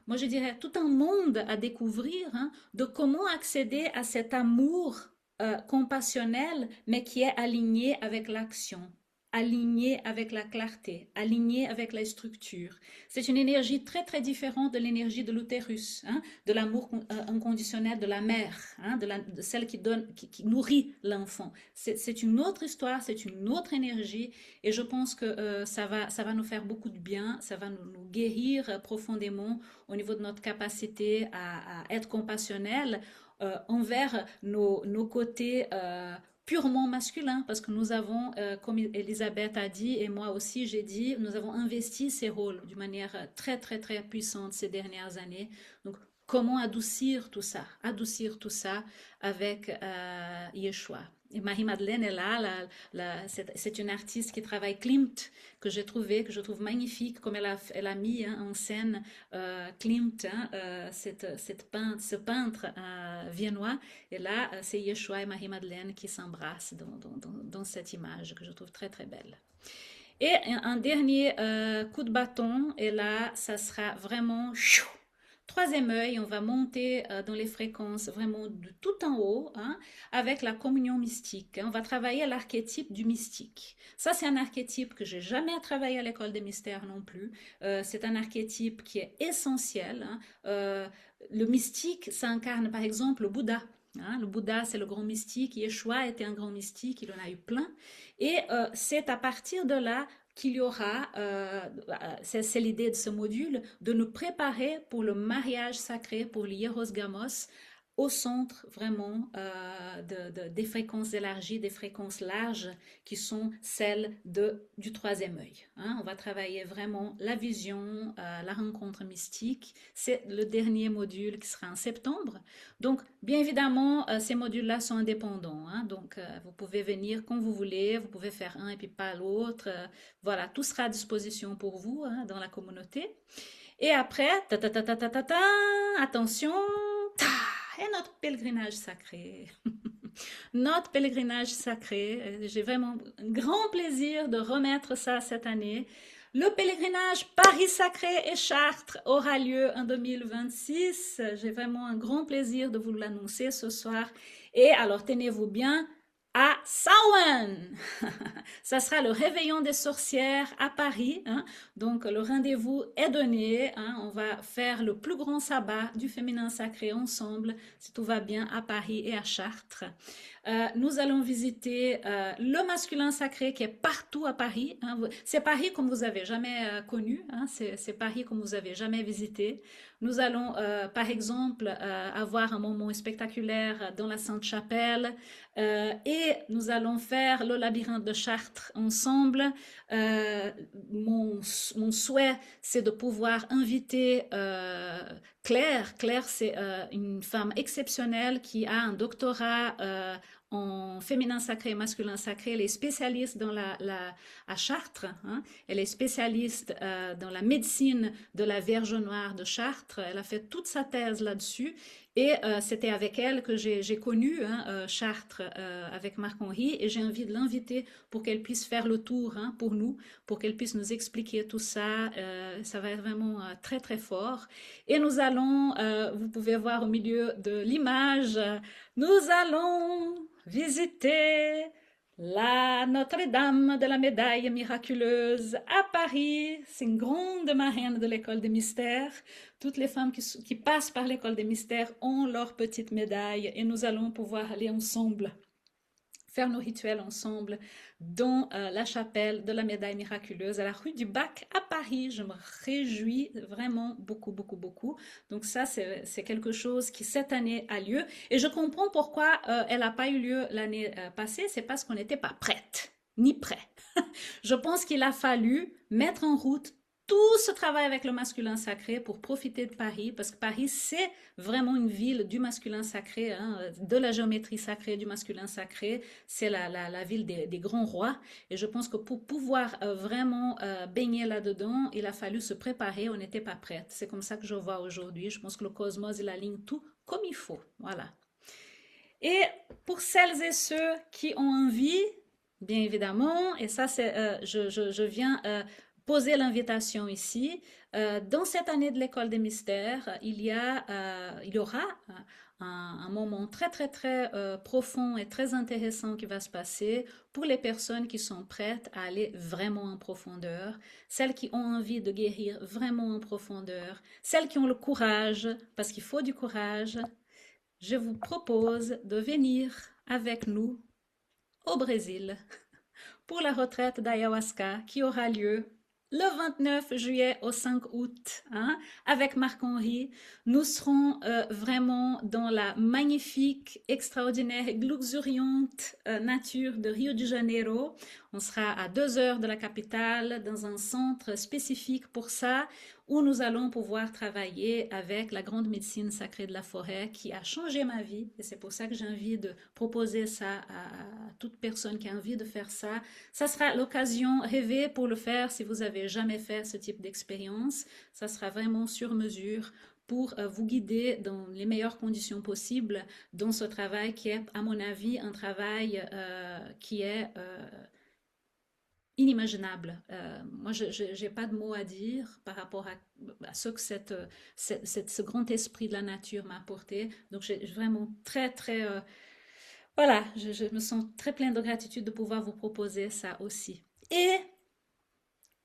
moi je dirais tout un monde à découvrir, hein, de comment accéder à cet amour compassionnel, mais qui est aligné avec l'action, aligné avec la clarté, aligné avec la structure. C'est une énergie très très différente de l'énergie de l'utérus, hein, de l'amour inconditionnel de la mère, hein, de celle qui donne, qui nourrit l'enfant. C'est une autre histoire, c'est une autre énergie, et je pense que ça va nous faire beaucoup de bien, ça va nous guérir profondément au niveau de notre capacité à être compassionnel envers nos côtés purement masculins, parce que nous avons, comme Elisabeth a dit, et moi aussi j'ai dit, nous avons investi ces rôles d'une manière très très très puissante ces dernières années. Donc, comment adoucir tout ça avec Yeshua. Et Marie-Madeleine est là, c'est une artiste qui travaille Klimt, que j'ai trouvé, que je trouve magnifique, comme elle a mis, hein, en scène Klimt, hein, ce peintre viennois. Et là, c'est Yeshua et Marie-Madeleine qui s'embrassent dans cette image que je trouve très très belle. Et un dernier coup de bâton, et là, ça sera vraiment troisième œil, on va monter dans les fréquences vraiment de tout en haut, hein, avec la communion mystique. On va travailler l'archétype du mystique. Ça, c'est un archétype que j'ai jamais travaillé à l'école des mystères non plus. C'est un archétype qui est essentiel, hein. Le mystique, ça incarne par exemple le Bouddha. Hein, le Bouddha, c'est le grand mystique. Yeshua était un grand mystique, il en a eu plein. Et c'est à partir de là qu'il y aura, c'est l'idée de ce module, de nous préparer pour le mariage sacré, pour l'Hieros Gamos, au centre vraiment des fréquences élargies, des fréquences larges qui sont celles du troisième œil. Hein. On va travailler vraiment la vision, la rencontre mystique. C'est le dernier module qui sera en septembre. Donc, bien évidemment, ces modules-là sont indépendants. Hein. Donc, vous pouvez venir quand vous voulez, vous pouvez faire un et puis pas l'autre. Voilà, tout sera à disposition pour vous, hein, dans la communauté. Et après, attention, et notre pèlerinage sacré. Notre pèlerinage sacré, j'ai vraiment un grand plaisir de remettre ça cette année. Le pèlerinage Paris Sacré et Chartres aura lieu en 2026. J'ai vraiment un grand plaisir de vous l'annoncer ce soir. Et alors, tenez-vous bien, à Samhain. Ça sera le réveillon des sorcières à Paris. Hein. Donc, le rendez-vous est donné. Hein. On va faire le plus grand sabbat du féminin sacré ensemble, si tout va bien, à Paris et à Chartres. Nous allons visiter le masculin sacré qui est partout à Paris. Hein. C'est Paris comme vous avez jamais connu. Hein. C'est Paris comme vous avez jamais visité. Nous allons, par exemple, avoir un moment spectaculaire dans la Sainte-Chapelle et nous allons faire le labyrinthe de Chartres ensemble. Mon souhait, c'est de pouvoir inviter Claire. Claire, c'est une femme exceptionnelle qui a un doctorat en féminin sacré et masculin sacré. Elle est spécialiste à Chartres. Hein. Elle est spécialiste dans la médecine de la Vierge Noire de Chartres. Elle a fait toute sa thèse là-dessus. Et c'était avec elle que j'ai connu, hein, Chartres avec Marc-Henri, et j'ai envie de l'inviter pour qu'elle puisse faire le tour, hein, pour nous, pour qu'elle puisse nous expliquer tout ça. Ça va être vraiment très très fort. Et nous allons, vous pouvez voir au milieu de l'image, nous allons visiter la Notre-Dame de la Médaille miraculeuse à Paris. C'est une grande marraine de l'école des mystères. Toutes les femmes qui passent par l'école des mystères ont leur petite médaille et nous allons pouvoir aller ensemble faire nos rituels ensemble dans la chapelle de la Médaille Miraculeuse à la rue du Bac à Paris. Je me réjouis vraiment beaucoup, beaucoup, beaucoup. Donc ça, c'est quelque chose qui cette année a lieu. Et je comprends pourquoi elle n'a pas eu lieu l'année passée. C'est parce qu'on n'était pas prête, ni prêt. Je pense qu'il a fallu mettre en route tout ce travail avec le masculin sacré pour profiter de Paris, parce que Paris, c'est vraiment une ville du masculin sacré, hein, de la géométrie sacrée, du masculin sacré. C'est la ville des grands rois. Et je pense que pour pouvoir vraiment baigner là-dedans, il a fallu se préparer. On n'était pas prête. C'est comme ça que je vois aujourd'hui. Je pense que le cosmos, il aligne tout comme il faut. Voilà. Et pour celles et ceux qui ont envie, bien évidemment, et ça, je viens poser l'invitation ici. Dans cette année de l'école des mystères, il y aura un moment très, très, très profond et très intéressant qui va se passer pour les personnes qui sont prêtes à aller vraiment en profondeur, celles qui ont envie de guérir vraiment en profondeur, celles qui ont le courage, parce qu'il faut du courage. Je vous propose de venir avec nous au Brésil pour la retraite d'ayahuasca qui aura lieu le 29 juillet au 5 août, hein, avec Marc-Henri. Nous serons vraiment dans la magnifique, extraordinaire et luxuriante nature de Rio de Janeiro. On sera à 2 heures de la capitale, dans un centre spécifique pour ça, où nous allons pouvoir travailler avec la grande médecine sacrée de la forêt qui a changé ma vie. Et c'est pour ça que j'ai envie de proposer ça à toute personne qui a envie de faire ça. Ça sera l'occasion rêvée pour le faire si vous avez jamais fait ce type d'expérience. Ça sera vraiment sur mesure pour vous guider dans les meilleures conditions possibles dans ce travail qui est, à mon avis, un travail qui est inimaginable. Moi, je n'ai pas de mots à dire par rapport à ce que ce grand esprit de la nature m'a apporté. Donc, j'ai vraiment très, très... voilà, je me sens très pleine de gratitude de pouvoir vous proposer ça aussi. Et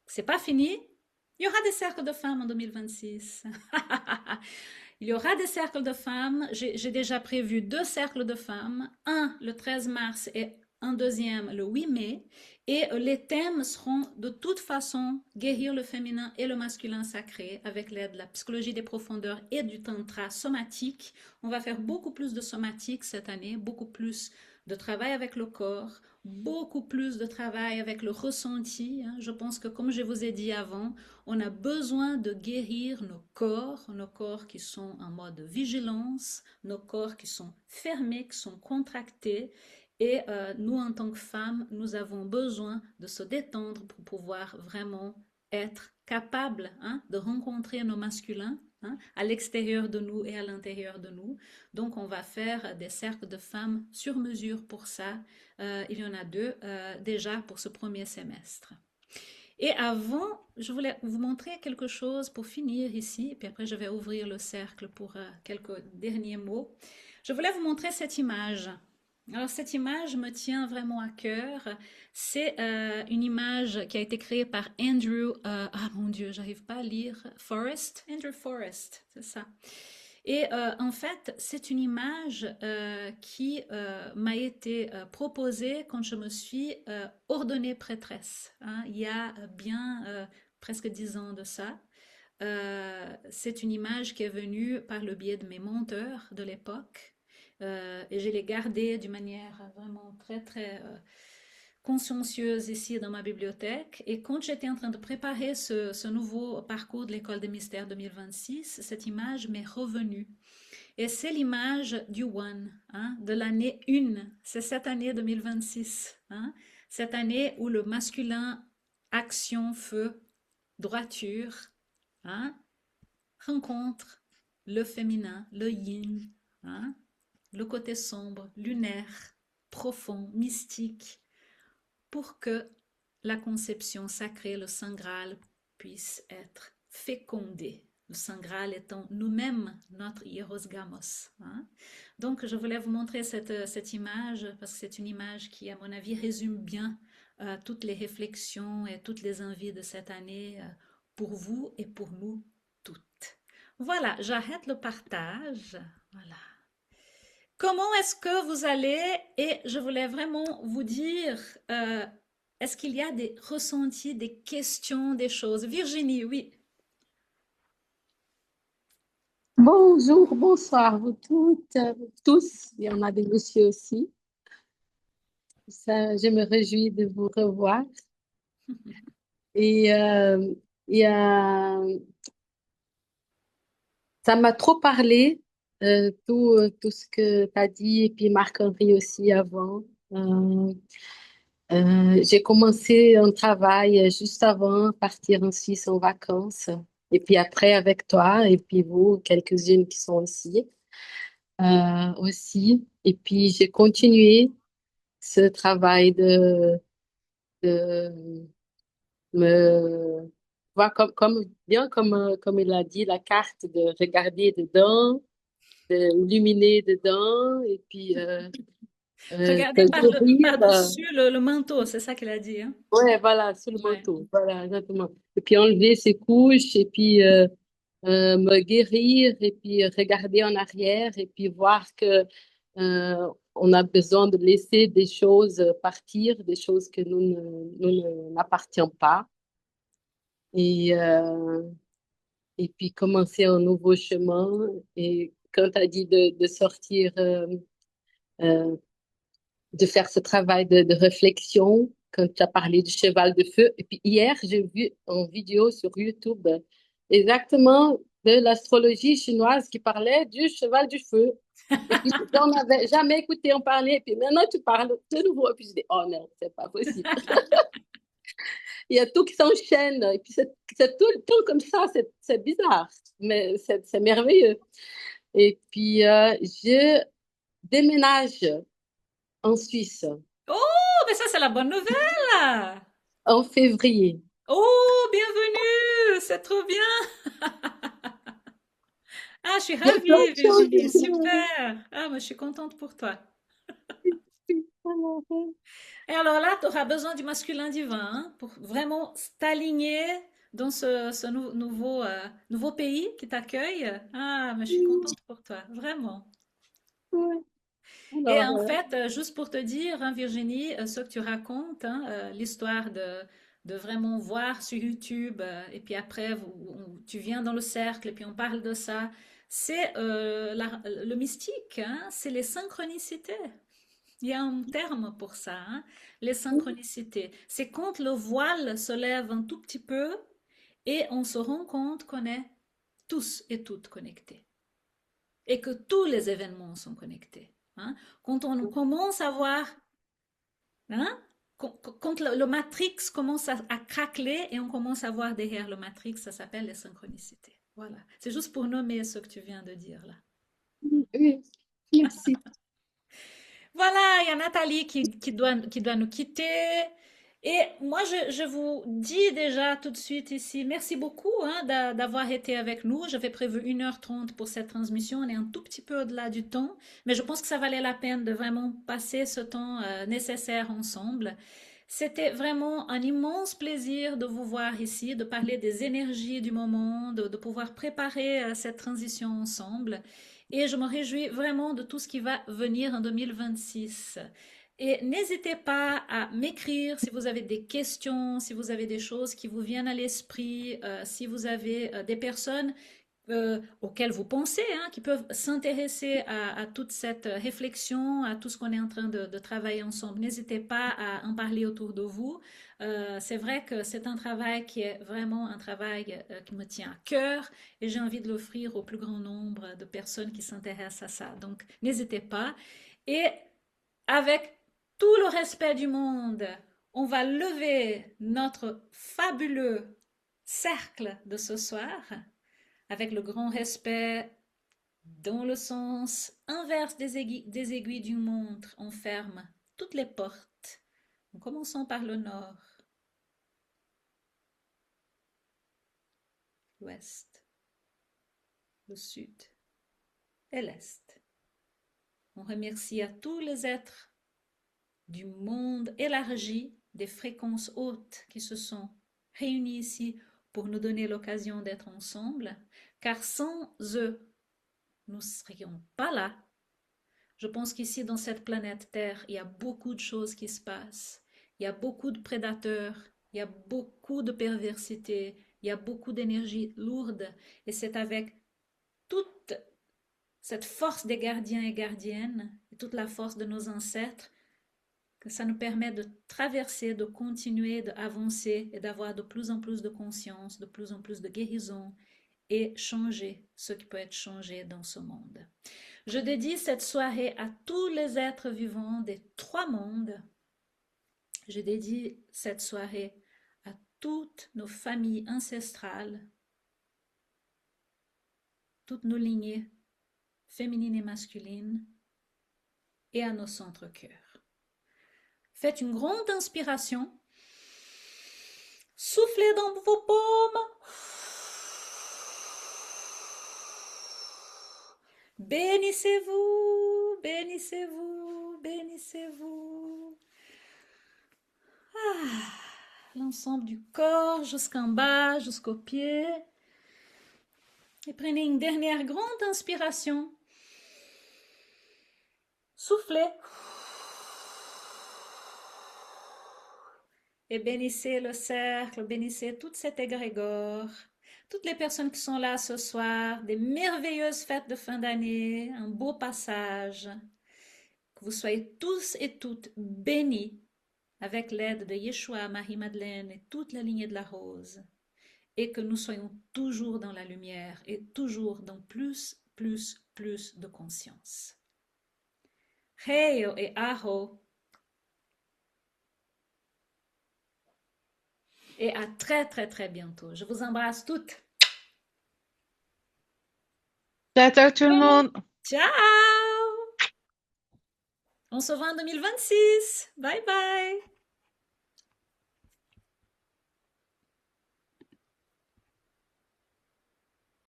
c'est pas fini. Il y aura des cercles de femmes en 2026. Il y aura des cercles de femmes. J'ai déjà prévu 2 cercles de femmes. Un le 13 mars et un deuxième le 8 mai. Et les thèmes seront de toute façon guérir le féminin et le masculin sacré avec l'aide de la psychologie des profondeurs et du tantra somatique. On va faire beaucoup plus de somatique cette année, beaucoup plus de travail avec le corps, beaucoup plus de travail avec le ressenti. Je pense que comme je vous ai dit avant, on a besoin de guérir nos corps qui sont en mode vigilance, nos corps qui sont fermés, qui sont contractés. Et nous, en tant que femmes, nous avons besoin de se détendre pour pouvoir vraiment être capables de rencontrer nos masculins à l'extérieur de nous et à l'intérieur de nous. Donc, on va faire des cercles de femmes sur mesure pour ça. Il y en a 2 déjà pour ce premier semestre. Et avant, je voulais vous montrer quelque chose pour finir ici, puis après je vais ouvrir le cercle pour quelques derniers mots. Je voulais vous montrer cette image. Alors cette image me tient vraiment à cœur. C'est une image qui a été créée par Andrew, ah mon Dieu, j'arrive pas à lire, Andrew Forrest, c'est ça. Et en fait, c'est une image qui m'a été proposée quand je me suis ordonnée prêtresse, il y a bien presque 10 ans de ça. C'est une image qui est venue par le biais de mes menteurs de l'époque. Et je l'ai gardée d'une manière vraiment très, très consciencieuse ici dans ma bibliothèque. Et quand j'étais en train de préparer ce nouveau parcours de l'école des mystères 2026, cette image m'est revenue. Et c'est l'image du One, de l'année 1. C'est cette année 2026. Cette année où le masculin, action, feu, droiture, rencontre le féminin, le yin, le côté sombre, lunaire, profond, mystique, pour que la conception sacrée, le Saint Graal, puisse être fécondée. Le Saint Graal étant nous-mêmes notre Hieros Gamos. Donc, je voulais vous montrer cette image parce que c'est une image qui, à mon avis, résume bien toutes les réflexions et toutes les envies de cette année pour vous et pour nous toutes. Voilà, j'arrête le partage. Voilà. comment est-ce que vous allez? Et je voulais vraiment vous dire, euh, est-ce qu'il y a des ressentis, des questions, des choses? Virginie, oui. Bonjour, bonsoir, vous toutes, vous tous. Il y en a des messieurs aussi. Ça, je me réjouis de vous revoir. Et il y a, ça m'a trop parlé, tout ce que tu as dit, et puis Marc-Henri aussi avant. Euh, j'ai commencé un travail juste avant partir en Suisse en vacances. Et puis après avec toi, et puis vous, quelques-unes qui sont ici aussi. Et puis j'ai continué ce travail de me voir bien comme il a dit, la carte, de regarder dedans, d'illuminer dedans, et puis Regardez de guérir. par-dessus le manteau, c'est ça qu'il a dit, hein? Ouais, voilà, sur le Ouais. manteau. Voilà, exactement. Et puis enlever ses couches, et puis me guérir, et puis regarder en arrière, et puis voir que on a besoin de laisser des choses partir, des choses que n'appartiennent pas. Et, euh, et puis commencer un nouveau chemin. Et quand tu as dit de sortir, euh, de faire ce travail de réflexion, quand tu as parlé du cheval de feu. Et puis hier, j'ai vu une vidéo sur YouTube exactement de l'astrologie chinoise qui parlait du cheval du feu. Et puis, on n'avait jamais écouté en parler. Et puis maintenant, tu parles de nouveau. Et puis, je dis, oh non, c'est pas possible. Il y a tout qui s'enchaîne. Et puis, c'est tout le temps comme ça. C'est bizarre, mais c'est merveilleux. Et puis, je déménage en Suisse Oh, mais ça, c'est la bonne nouvelle! en février. Oh, bienvenue! C'est trop bien! Ah, je suis Il y a plein ravie, de choses Virginie. à Super! Ah, moi, je suis contente pour toi. dire. Et alors là, tu auras besoin du masculin divin, hein, pour vraiment t'aligner dans nouveau pays qui t'accueille. Ah, mais je suis contente pour toi, vraiment. Ouais. Et Alors, en fait, juste pour te dire, hein, Virginie, ce que tu racontes, hein, l'histoire de vraiment voir sur YouTube, et puis après, tu viens dans le cercle, et puis on parle de ça, c'est le mystique, hein, c'est les synchronicités. Il y a un terme pour ça, hein, les synchronicités. C'est quand le voile se lève un tout petit peu et on se rend compte qu'on est tous et toutes connectés et que tous les événements sont connectés, hein. Quand on commence à voir, hein, quand le matrix commence à craqueler et on commence à voir derrière le matrix, ça s'appelle les synchronicités. Voilà. C'est juste pour nommer ce que tu viens de dire là. oui, merci. Voilà, il y a Nathalie qui doit nous quitter. Et moi, je vous dis déjà tout de suite ici, merci beaucoup, hein, d'avoir été avec nous. J'avais prévu 1h30 pour cette transmission. On est un tout petit peu au-delà du temps, mais je pense que ça valait la peine de vraiment passer ce temps nécessaire ensemble. C'était vraiment un immense plaisir de vous voir ici, de parler des énergies du moment, de pouvoir préparer cette transition ensemble. Et je me réjouis vraiment de tout ce qui va venir en 2026. Et n'hésitez pas à m'écrire si vous avez des questions, si vous avez des choses qui vous viennent à l'esprit, si vous avez des personnes auxquelles vous pensez, hein, qui peuvent s'intéresser à toute cette réflexion, à tout ce qu'on est en train de travailler ensemble. N'hésitez pas à en parler autour de vous. C'est vrai que c'est un travail qui est vraiment un travail qui me tient à cœur et j'ai envie de l'offrir au plus grand nombre de personnes qui s'intéressent à ça. Donc, n'hésitez pas. Et avec tout le respect du monde, on va lever notre fabuleux cercle de ce soir avec le grand respect dans le sens inverse des aiguilles d'une montre. On ferme toutes les portes. En commençant par le nord, l'ouest, le sud et l'est. On remercie à tous les êtres du monde élargi des fréquences hautes qui se sont réunis ici pour nous donner l'occasion d'être ensemble, car sans eux, nous ne serions pas là. Je pense qu'ici, dans cette planète Terre, il y a beaucoup de choses qui se passent. Il y a beaucoup de prédateurs, il y a beaucoup de perversité, il y a beaucoup d'énergie lourde. Et c'est avec toute cette force des gardiens et gardiennes, et toute la force de nos ancêtres, que ça nous permet de traverser, de continuer, d'avancer et d'avoir de plus en plus de conscience, de plus en plus de guérison et changer ce qui peut être changé dans ce monde. Je dédie cette soirée à tous les êtres vivants des 3 mondes. Je dédie cette soirée à toutes nos familles ancestrales, toutes nos lignées féminines et masculines, et à nos centres cœurs. Faites une grande inspiration. Soufflez dans vos paumes. Bénissez-vous, bénissez-vous, bénissez-vous. L'ensemble du corps jusqu'en bas, jusqu'aux pieds. Et prenez une dernière grande inspiration. Soufflez. Et bénissez le cercle, bénissez toute cette égrégore, toutes les personnes qui sont là ce soir, des merveilleuses fêtes de fin d'année, un beau passage. Que vous soyez tous et toutes bénis avec l'aide de Yeshua, Marie-Madeleine et toute la lignée de la rose. Et que nous soyons toujours dans la lumière et toujours dans plus de conscience. Heyo et aho. Et à très bientôt. Je vous embrasse toutes. Ciao tout le monde. Ciao! On se voit en 2026. Bye bye!